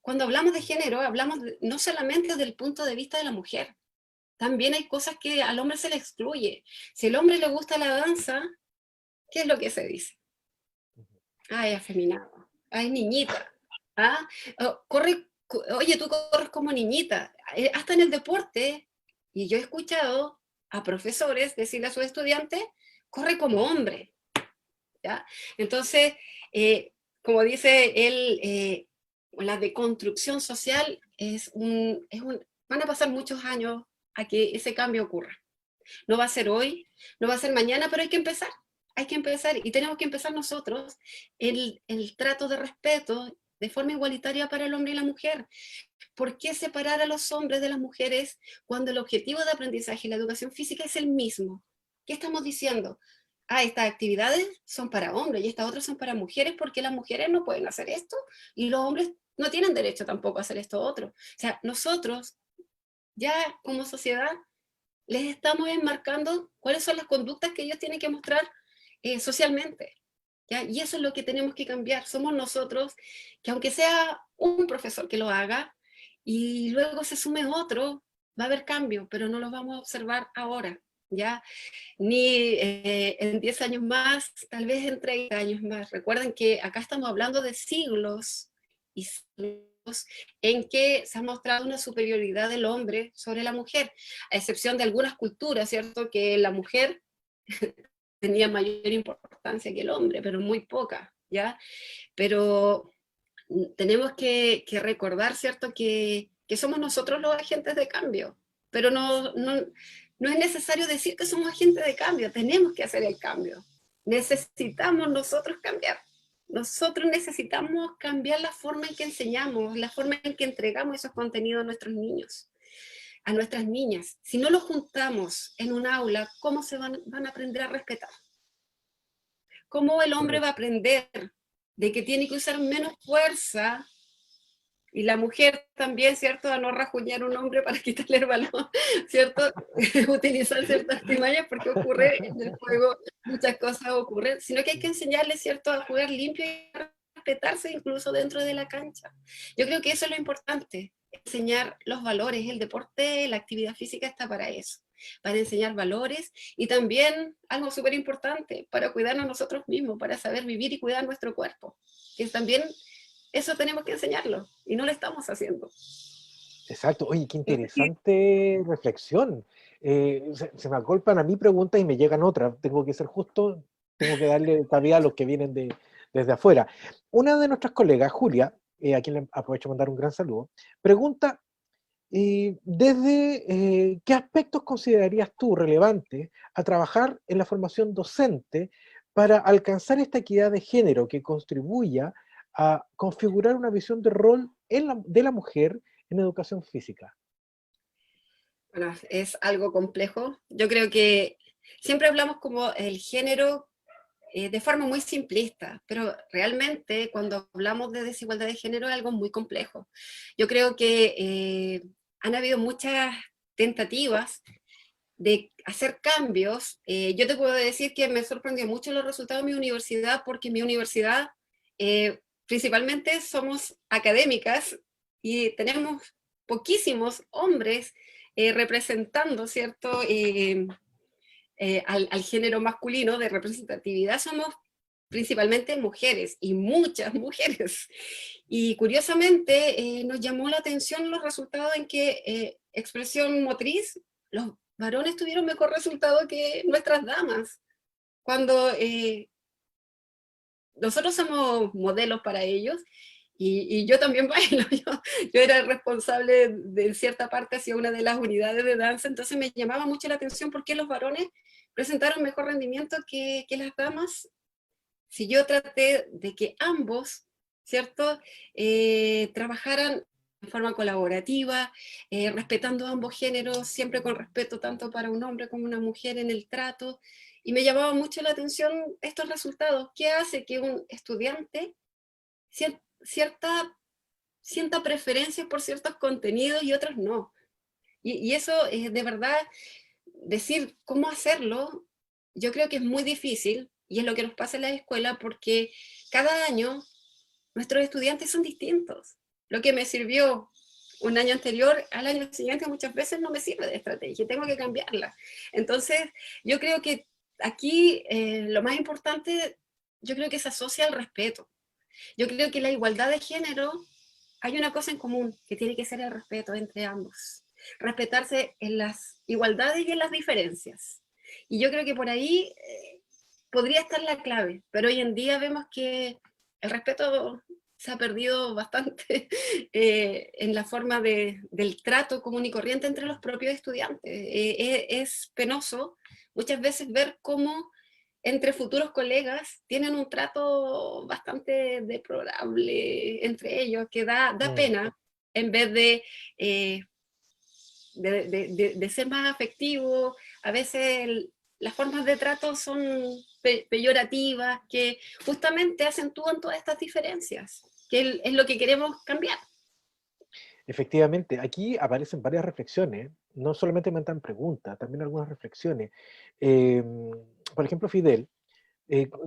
Speaker 3: cuando hablamos de género, hablamos no solamente desde el punto de vista de la mujer, también hay cosas que al hombre se le excluye. Si al hombre le gusta la danza, ¿qué es lo que se dice? Ay, afeminado, ay, niñita. ¿Ah? Oye, tú corres como niñita. Hasta en el deporte, y yo he escuchado a profesores decirle a sus estudiantes, corre como hombre. ¿Ya? Entonces, como dice él, la deconstrucción social van a pasar muchos años a que ese cambio ocurra. No va a ser hoy, no va a ser mañana, pero hay que empezar y tenemos que empezar nosotros el trato de respeto de forma igualitaria para el hombre y la mujer. ¿Por qué separar a los hombres de las mujeres cuando el objetivo de aprendizaje y la educación física es el mismo? ¿Qué estamos diciendo? Estas actividades son para hombres y estas otras son para mujeres porque las mujeres no pueden hacer esto y los hombres no tienen derecho tampoco a hacer esto otro. O sea, nosotros ya como sociedad les estamos enmarcando cuáles son las conductas que ellos tienen que mostrar socialmente. ¿Ya? Y eso es lo que tenemos que cambiar. Somos nosotros que aunque sea un profesor que lo haga y luego se sume otro, va a haber cambio, pero no los vamos a observar ahora. ¿Ya? Ni en 10 años más, tal vez en 30 años más. Recuerden que acá estamos hablando de siglos y siglos en que se ha mostrado una superioridad del hombre sobre la mujer, a excepción de algunas culturas, ¿cierto? Que la mujer tenía mayor importancia que el hombre, pero muy poca, ¿ya? Pero tenemos que recordar, ¿cierto?, que somos nosotros los agentes de cambio, pero no es necesario decir que somos agentes de cambio, tenemos que hacer el cambio. Necesitamos nosotros cambiar. Nosotros necesitamos cambiar la forma en que enseñamos, la forma en que entregamos esos contenidos a nuestros niños, a nuestras niñas. Si no los juntamos en un aula, ¿cómo se van a aprender a respetar? ¿Cómo el hombre va a aprender de que tiene que usar menos fuerza? Y la mujer también, ¿cierto?, a no rajuñar a un hombre para quitarle el balón, ¿cierto? Utilizar ciertas artimañas, porque ocurre en el juego, muchas cosas ocurren, sino que hay que enseñarles, ¿cierto?, a jugar limpio y a respetarse incluso dentro de la cancha. Yo creo que eso es lo importante, enseñar los valores. El deporte, la actividad física está para eso, para enseñar valores, y también algo súper importante, para cuidarnos nosotros mismos, para saber vivir y cuidar nuestro cuerpo, que también eso tenemos que enseñarlo, y no lo estamos haciendo.
Speaker 1: Exacto. Oye, qué interesante reflexión. Se me agolpan a mí preguntas y me llegan otras. Tengo que ser justo, tengo que darle cabida a los que vienen desde afuera. Una de nuestras colegas, Julia, a quien le aprovecho de mandar un gran saludo, pregunta, ¿qué aspectos considerarías tú relevantes a trabajar en la formación docente para alcanzar esta equidad de género que contribuya a configurar una visión de rol de la mujer en educación física?
Speaker 3: Bueno, es algo complejo. Yo creo que siempre hablamos como el género de forma muy simplista, pero realmente cuando hablamos de desigualdad de género es algo muy complejo. Yo creo que han habido muchas tentativas de hacer cambios. Yo te puedo decir que me sorprendió mucho los resultados de mi universidad, porque mi universidad principalmente somos académicas y tenemos poquísimos hombres representando, ¿cierto?, al género masculino de representatividad. Somos principalmente mujeres, y muchas mujeres. Y curiosamente nos llamó la atención los resultados en que expresión motriz, los varones tuvieron mejor resultado que nuestras damas, cuando nosotros somos modelos para ellos, y yo también bailo. Yo era responsable de cierta parte hacia una de las unidades de danza, entonces me llamaba mucho la atención por qué los varones presentaron mejor rendimiento que las damas, si yo traté de que ambos, ¿cierto?, trabajaran de forma colaborativa, respetando ambos géneros, siempre con respeto tanto para un hombre como una mujer en el trato, y me llamaba mucho la atención estos resultados. ¿Qué hace que un estudiante sienta preferencias por ciertos contenidos y otros no? Y eso, de verdad, decir cómo hacerlo, yo creo que es muy difícil, y es lo que nos pasa en la escuela, porque cada año nuestros estudiantes son distintos. Lo que me sirvió un año anterior, al año siguiente muchas veces no me sirve de estrategia, tengo que cambiarla. Entonces, yo creo que aquí lo más importante, yo creo que se asocia al respeto. Yo creo que la igualdad de género, hay una cosa en común, que tiene que ser el respeto entre ambos. Respetarse en las igualdades y en las diferencias. Y yo creo que por ahí podría estar la clave, pero hoy en día vemos que el respeto se ha perdido bastante en la forma del trato común y corriente entre los propios estudiantes. Es penoso muchas veces ver cómo entre futuros colegas tienen un trato bastante deplorable entre ellos, que da pena, en vez de ser más afectivo. A veces las formas de trato son peyorativas, que justamente acentúan todas estas diferencias, que es lo que queremos cambiar.
Speaker 1: Efectivamente, aquí aparecen varias reflexiones, no solamente me dan preguntas, también algunas reflexiones. Por ejemplo, Fidel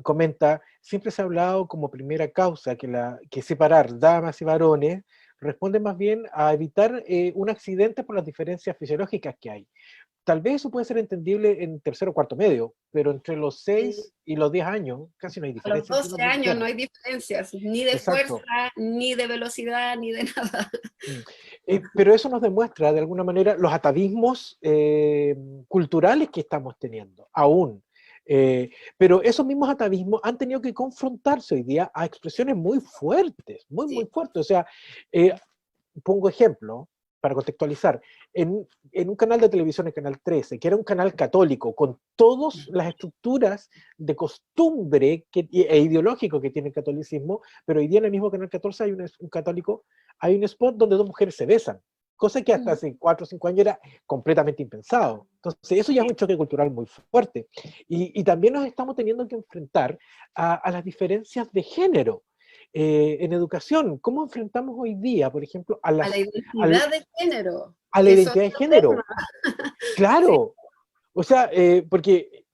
Speaker 1: comenta, siempre se ha hablado como primera causa que separar damas y varones responde más bien a evitar un accidente por las diferencias fisiológicas que hay. Tal vez eso puede ser entendible en tercero o cuarto medio, pero entre los 6 y los 10 años casi no hay
Speaker 3: A los
Speaker 1: diferencia.
Speaker 3: 12 años no hay diferencias, ni de
Speaker 1: Exacto.
Speaker 3: fuerza, ni de velocidad, ni de nada.
Speaker 1: Pero eso nos demuestra, de alguna manera, los atavismos culturales que estamos teniendo, aún. Pero esos mismos atavismos han tenido que confrontarse hoy día a expresiones muy fuertes, muy
Speaker 3: Sí.
Speaker 1: fuertes. O sea, eh, pongo ejemplo, para contextualizar, en un canal de televisión, el Canal 13, que era un canal católico, con todas las estructuras de costumbre e ideológico que tiene el catolicismo, pero hoy día en el mismo Canal 14 hay un católico, hay un spot donde dos mujeres se besan, cosa que hasta hace 4 o 5 años era completamente impensado. Entonces, eso ya es un choque cultural muy fuerte. Y también nos estamos teniendo que enfrentar a las diferencias de género. En educación, ¿cómo enfrentamos hoy día, por ejemplo,
Speaker 3: A la identidad de género,
Speaker 1: a la
Speaker 3: que es
Speaker 1: identidad de
Speaker 3: otro tema.
Speaker 1: género? Claro, o sea, porque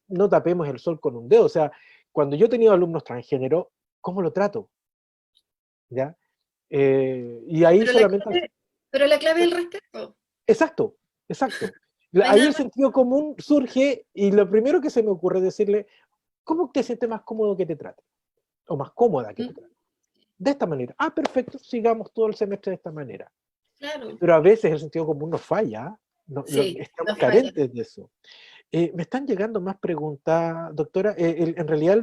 Speaker 1: no tapemos el sol con un dedo, o sea, cuando yo he tenido alumnos transgénero, ¿cómo lo trato? ¿Ya? Y ahí
Speaker 3: Pero la
Speaker 1: solamente...
Speaker 3: clave, pero la clave es el respeto.
Speaker 1: Exacto, exacto.
Speaker 3: No hay
Speaker 1: Ahí
Speaker 3: nada
Speaker 1: el
Speaker 3: más.
Speaker 1: sentido común surge y lo primero que se me ocurre es decirle, ¿cómo te sientes más cómodo que te trate? O más cómoda que te trate. De esta manera. Ah, perfecto, sigamos todo el semestre de esta manera.
Speaker 3: Claro,
Speaker 1: Pero a veces el sentido común nos falla,
Speaker 3: sí,
Speaker 1: estamos
Speaker 3: no falla.
Speaker 1: carentes de eso. Me están llegando más preguntas, doctora. En realidad,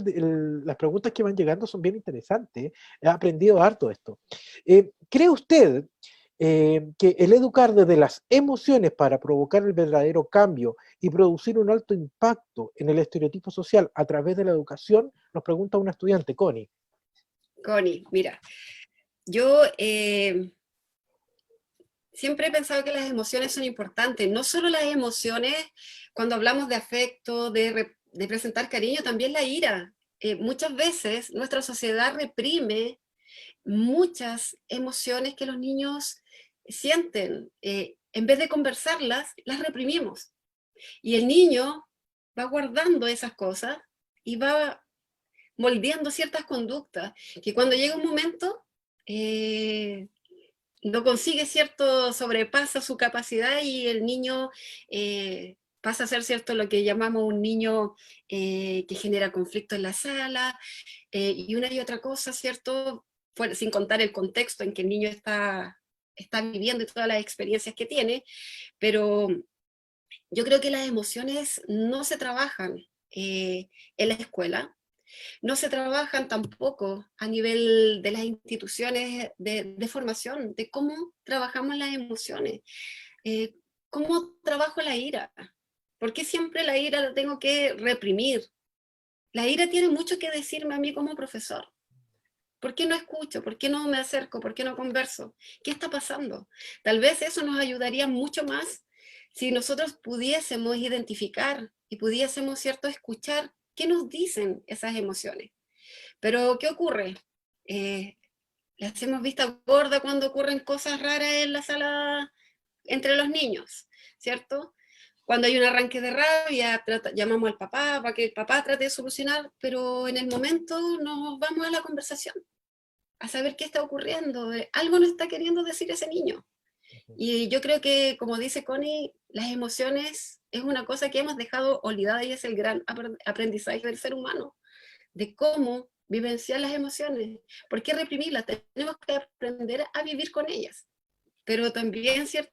Speaker 1: las preguntas que van llegando son bien interesantes. He aprendido harto esto. ¿Cree usted que el educar desde las emociones para provocar el verdadero cambio y producir un alto impacto en el estereotipo social a través de la educación? Nos pregunta una estudiante, Connie.
Speaker 3: Connie, mira, yo siempre he pensado que las emociones son importantes, no solo las emociones cuando hablamos de afecto, de presentar cariño, también la ira. Muchas veces nuestra sociedad reprime muchas emociones que los niños sienten. En vez de conversarlas, las reprimimos. Y el niño va guardando esas cosas y va moldeando ciertas conductas que cuando llega un momento no consigue cierto, sobrepasa su capacidad y el niño pasa a ser cierto lo que llamamos un niño que genera conflicto en la sala y una y otra cosa, ¿cierto? Sin contar el contexto en que el niño está viviendo y todas las experiencias que tiene, pero yo creo que las emociones no se trabajan en la escuela, no se trabajan tampoco a nivel de las instituciones de formación, de cómo trabajamos las emociones, eh, cómo trabajo la ira. ¿Por qué siempre la ira la tengo que reprimir? La ira tiene mucho que decirme a mí como profesor. ¿Por qué no escucho? ¿Por qué no me acerco? ¿Por qué no converso? ¿Qué está pasando? Tal vez eso nos ayudaría mucho más si nosotros pudiésemos identificar y pudiésemos, ¿cierto?, escuchar qué nos dicen esas emociones. Pero, ¿qué ocurre? Eh, le hacemos vista gorda cuando ocurren cosas raras en la sala entre los niños, ¿cierto? Cuando hay un arranque de rabia, llamamos al papá para que el papá trate de solucionar, pero en el momento nos vamos a la conversación, a saber qué está ocurriendo. Algo nos está queriendo decir ese niño. Y yo creo que, como dice Connie, las emociones es una cosa que hemos dejado olvidada y es el gran aprendizaje del ser humano, de cómo vivenciar las emociones. ¿Por qué reprimirlas? Tenemos que aprender a vivir con ellas. Pero también, ¿cierto?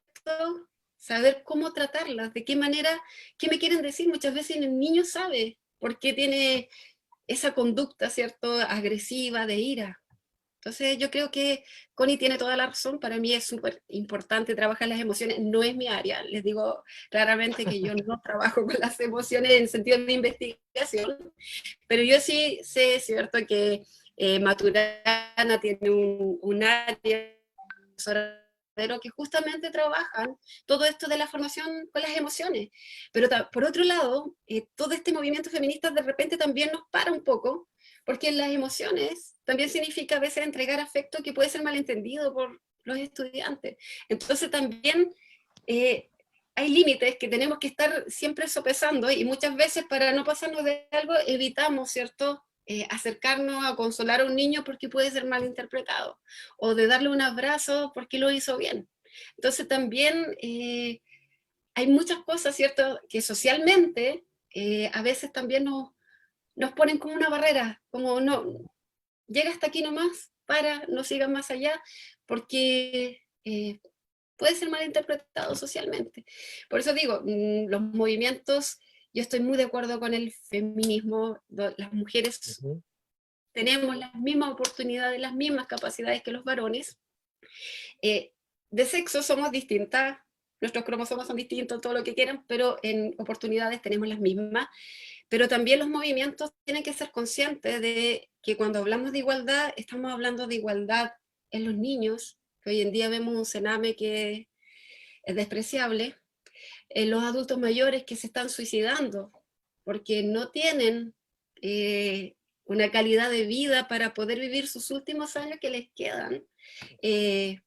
Speaker 3: Saber cómo tratarlas, de qué manera, qué me quieren decir. Muchas veces el niño sabe por qué tiene esa conducta, ¿cierto? Agresiva, de ira. Entonces yo creo que Connie tiene toda la razón, para mí es súper importante trabajar las emociones, no es mi área, les digo claramente que yo no trabajo con las emociones en sentido de investigación, pero yo sí sé, cierto, que Maturana tiene un área que justamente trabajan todo esto de la formación con las emociones. Pero por otro lado, todo este movimiento feminista de repente también nos para un poco, porque las emociones también significa a veces entregar afecto que puede ser malentendido por los estudiantes. Entonces también hay límites que tenemos que estar siempre sopesando y muchas veces para no pasarnos de algo evitamos, ¿cierto? Acercarnos a consolar a un niño porque puede ser mal interpretado, o de darle un abrazo porque lo hizo bien. Entonces también hay muchas cosas, ¿cierto?, que socialmente a veces también nos ponen como una barrera, como no, llega hasta aquí nomás, no sigas más allá, porque puede ser mal interpretado socialmente. Por eso digo, los movimientos yo estoy muy de acuerdo con el feminismo. Las mujeres
Speaker 1: Ujú.
Speaker 3: tenemos las mismas oportunidades, las mismas capacidades que los varones. De sexo somos distintas, nuestros cromosomas son distintos, todo lo que quieran, pero en oportunidades tenemos las mismas. Pero también los movimientos tienen que ser conscientes de que cuando hablamos de igualdad, estamos hablando de igualdad en los niños, que hoy en día vemos un cename que es despreciable, en los adultos mayores que se están suicidando, porque no tienen una calidad de vida para poder vivir sus últimos años que les quedan. Eh,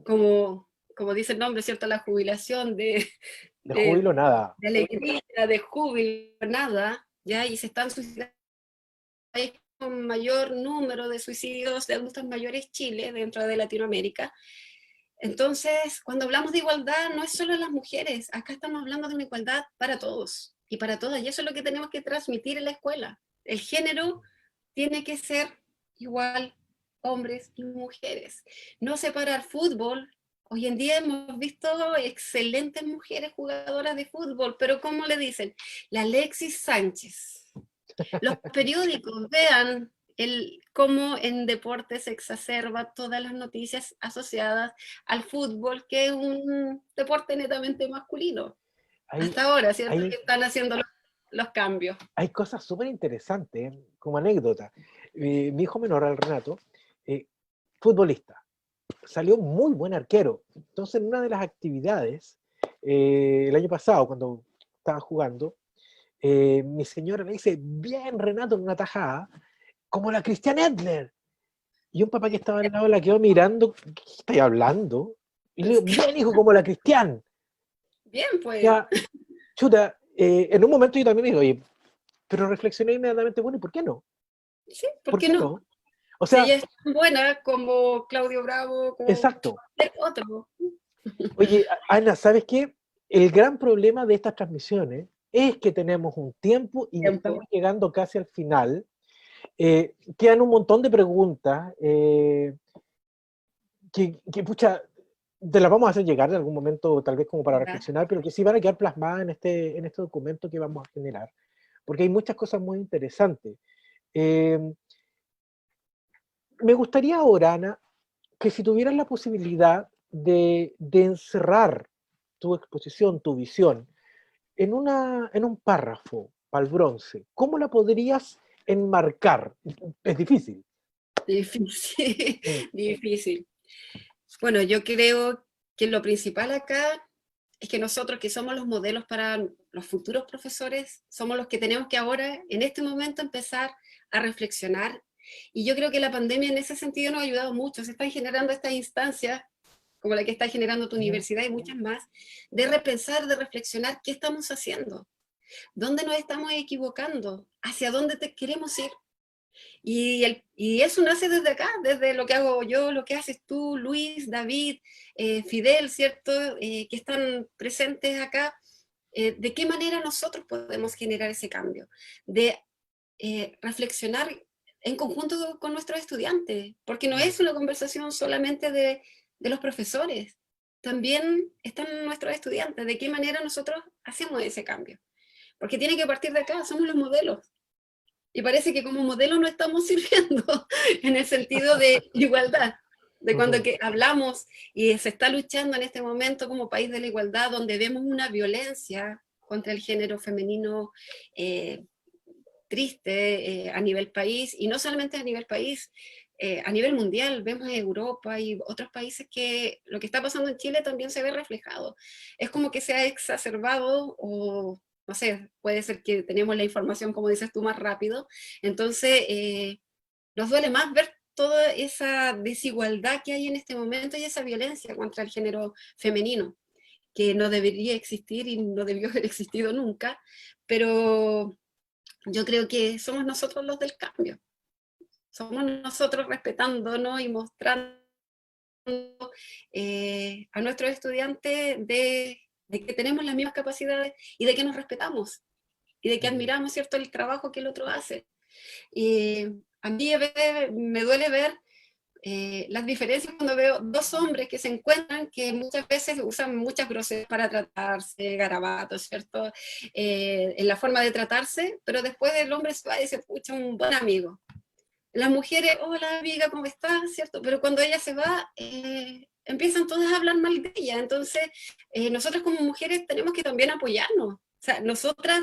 Speaker 3: como dice el nombre, ¿cierto? La jubilación
Speaker 1: De
Speaker 3: de,
Speaker 1: júbilo, nada.
Speaker 3: de alegría, de júbilo, nada, ¿ya? Y se están suicidando. Hay un mayor número de suicidios de adultos mayores Chile dentro de Latinoamérica. Entonces, cuando hablamos de igualdad, no es solo las mujeres, acá estamos hablando de una igualdad para todos y para todas, y eso es lo que tenemos que transmitir en la escuela. El género tiene que ser igual, hombres y mujeres. No separar fútbol. Hoy en día hemos visto excelentes mujeres jugadoras de fútbol, pero ¿cómo le dicen? La Alexis Sánchez. Los periódicos, vean cómo en deportes se exacerba todas las noticias asociadas al fútbol, que es un deporte netamente masculino.
Speaker 1: Hay,
Speaker 3: Hasta ahora, ¿cierto?
Speaker 1: hay,
Speaker 3: Que están haciendo los cambios.
Speaker 1: hay cosas súper interesantes, como anécdota. Mi hijo menor, el Renato, eh, futbolista, salió muy buen arquero. Entonces, en una de las actividades, el año pasado, cuando estaba jugando, mi señora le dice, bien Renato, en una tajada, como la Christian Edler. Y un papá que estaba al lado la quedó mirando, ¿qué estoy hablando? Y le digo, bien hijo, como la Cristian.
Speaker 3: Bien, pues.
Speaker 1: Ya, chuta, en un momento yo también digo, oye, pero reflexioné inmediatamente, bueno, ¿y por qué no?
Speaker 3: Sí, ¿por
Speaker 1: ¿Por
Speaker 3: qué
Speaker 1: qué
Speaker 3: no?
Speaker 1: no? O
Speaker 3: Si
Speaker 1: sea,
Speaker 3: ella es tan buena como Claudio Bravo, como
Speaker 1: exacto.
Speaker 3: otro.
Speaker 1: Oye, Ana, ¿sabes qué? El gran problema de estas transmisiones es que tenemos un tiempo y estamos
Speaker 3: Tiempo.
Speaker 1: llegando casi al final. Quedan un montón de preguntas que, pucha, te las vamos a hacer llegar en algún momento, tal vez como para
Speaker 3: ¿Verdad?
Speaker 1: reflexionar, pero que sí van a quedar plasmadas en este documento que vamos a generar, porque hay muchas cosas muy interesantes. Eh, Me gustaría ahora, Ana, que si tuvieras la posibilidad de encerrar tu exposición, tu visión, en un párrafo para el bronce, ¿cómo la podrías enmarcar? Es difícil.
Speaker 3: Difícil,
Speaker 1: Mm,
Speaker 3: difícil. Bueno, yo creo que lo principal acá es que nosotros, que somos los modelos para los futuros profesores, somos los que tenemos que ahora, en este momento, empezar a reflexionar. Y yo creo que la pandemia en ese sentido nos ha ayudado mucho. Se están generando estas instancias, como la que está generando tu
Speaker 1: mm,
Speaker 3: universidad y muchas más, de repensar, de reflexionar qué estamos haciendo, dónde nos estamos equivocando, hacia dónde queremos ir. Y eso nace desde acá, desde lo que hago yo, lo que haces tú, Luis, David, Fidel, ¿cierto? Que están presentes acá. ¿De qué manera nosotros podemos generar ese cambio? De reflexionar en conjunto con nuestros estudiantes, porque no
Speaker 1: mm,
Speaker 3: es una conversación solamente de los profesores, también están nuestros estudiantes, de qué manera nosotros hacemos ese cambio, porque tiene que partir de acá, somos los modelos. Y parece que como modelo no estamos sirviendo en el sentido de igualdad, de cuando
Speaker 1: ujú.
Speaker 3: que hablamos y se está luchando en este momento como país de la igualdad, donde vemos una violencia contra el género femenino triste a nivel país, y no solamente a nivel país, a nivel mundial, vemos en Europa y otros países que lo que está pasando en Chile también se ve reflejado. Es como que se ha exacerbado o no sé, puede ser que tenemos la información, como dices tú, más rápido. Entonces, nos duele más ver toda esa desigualdad que hay en este momento y esa violencia contra el género femenino, que no debería existir y no debió haber existido nunca, pero yo creo que somos nosotros los del cambio. Somos nosotros respetándonos y mostrando a nuestros estudiantes de que tenemos las mismas capacidades y de que nos respetamos y de que
Speaker 1: Mm.
Speaker 3: admiramos, ¿cierto?, el trabajo que el otro hace. Y a mí a veces me duele ver las diferencias cuando veo dos hombres que se encuentran, que muchas veces usan muchas groserías para tratarse, garabatos, ¿cierto? En la forma de tratarse, pero después el hombre se va y dice, pucha, un buen amigo. Las mujeres, hola amiga, ¿cómo estás? ¿Cierto? Pero cuando ella se va, empiezan todas a hablar mal de ella. Entonces, nosotras como mujeres tenemos que también apoyarnos. O sea, nosotras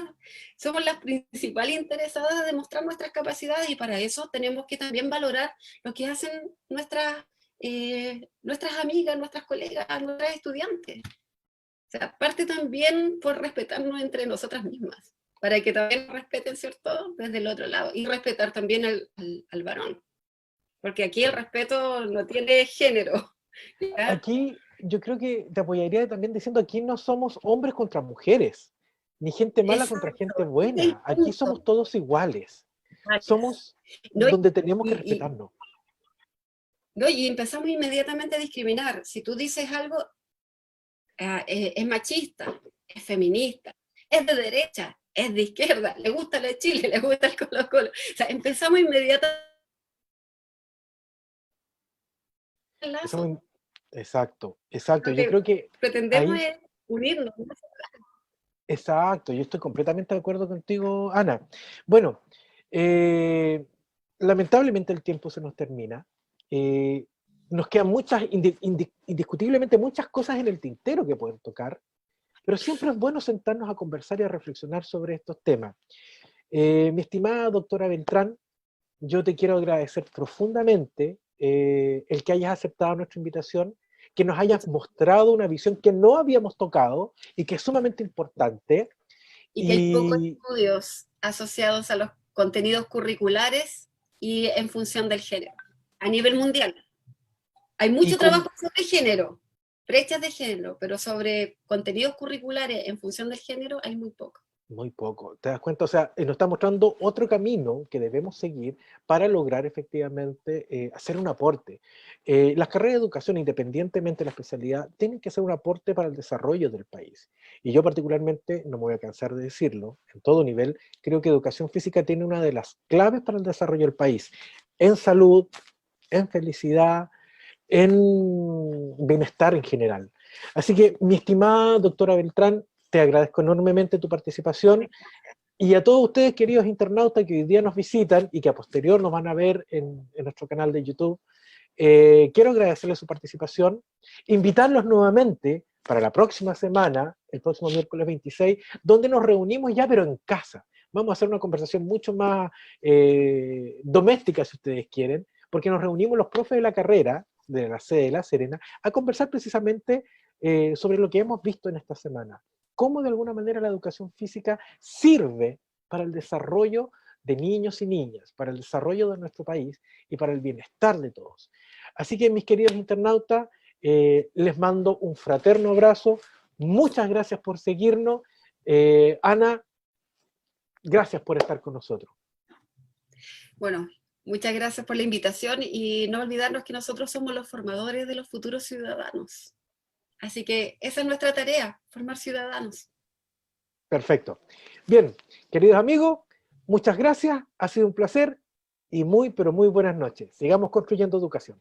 Speaker 3: somos las principales interesadas de mostrar nuestras capacidades y para eso tenemos que también valorar lo que hacen nuestras amigas, nuestras colegas, nuestras estudiantes. O sea, parte también por respetarnos entre nosotras mismas, para que también nos respeten, ¿cierto? Desde el otro lado. Y respetar también al varón. Porque aquí el respeto no tiene género. ¿Ya?
Speaker 1: Aquí yo creo que te apoyaría también diciendo, aquí no somos hombres contra mujeres, ni gente mala contra gente buena. Aquí somos todos iguales. Somos
Speaker 3: No,
Speaker 1: donde tenemos que
Speaker 3: y,
Speaker 1: respetarnos.
Speaker 3: no, y empezamos inmediatamente a discriminar. Si tú dices algo, es machista, es feminista, es de derecha, es de izquierda, le gusta la Chile, le gusta el Colo-Colo. O sea, empezamos inmediatamente.
Speaker 1: Exacto, exacto.
Speaker 3: Lo
Speaker 1: Yo
Speaker 3: que
Speaker 1: creo que
Speaker 3: pretendemos
Speaker 1: ahí,
Speaker 3: es unirnos.
Speaker 1: exacto, yo estoy completamente de acuerdo contigo, Ana. Bueno, eh, lamentablemente el tiempo se nos termina. Eh, Nos quedan indiscutiblemente muchas cosas en el tintero que pueden tocar, pero siempre es bueno sentarnos a conversar y a reflexionar sobre estos temas. Mi estimada doctora Beltrán, yo te quiero agradecer profundamente el que hayas aceptado nuestra invitación, que nos hayas mostrado una visión que no habíamos tocado y que es sumamente importante.
Speaker 3: Y que hay pocos
Speaker 1: Y
Speaker 3: estudios asociados a los contenidos curriculares y en función del género, a nivel mundial. Hay mucho trabajo sobre género, brechas de género, pero sobre contenidos curriculares en función del género hay muy poco.
Speaker 1: muy poco, ¿te das cuenta? O sea, nos está mostrando otro camino que debemos seguir para lograr efectivamente hacer un aporte. Las carreras de educación, independientemente de la especialidad, tienen que ser un aporte para el desarrollo del país. Y yo particularmente, no me voy a cansar de decirlo, en todo nivel, creo que educación física tiene una de las claves para el desarrollo del país, en salud, en felicidad, en bienestar en general. Así que, mi estimada doctora Beltrán, te agradezco enormemente tu participación y a todos ustedes, queridos internautas que hoy día nos visitan y que a posterior nos van a ver en nuestro canal de YouTube, quiero agradecerles su participación, invitarlos nuevamente para la próxima semana, el próximo miércoles 26, donde nos reunimos ya pero en casa. Vamos a hacer una conversación mucho más doméstica, si ustedes quieren, porque nos reunimos los profes de la carrera, de la sede de La Serena, a conversar precisamente sobre lo que hemos visto en esta semana. Cómo de alguna manera la educación física sirve para el desarrollo de niños y niñas, para el desarrollo de nuestro país y para el bienestar de todos. Así que, mis queridos internautas, les mando un fraterno abrazo. Muchas gracias por seguirnos. Ana, gracias por estar con nosotros.
Speaker 3: Bueno, muchas gracias por la invitación y no olvidarnos que nosotros somos los formadores de los futuros ciudadanos. Así que esa es nuestra tarea, formar ciudadanos.
Speaker 1: Perfecto. Bien, queridos amigos, muchas gracias. Ha sido un placer y muy, pero muy buenas noches. Sigamos construyendo educación.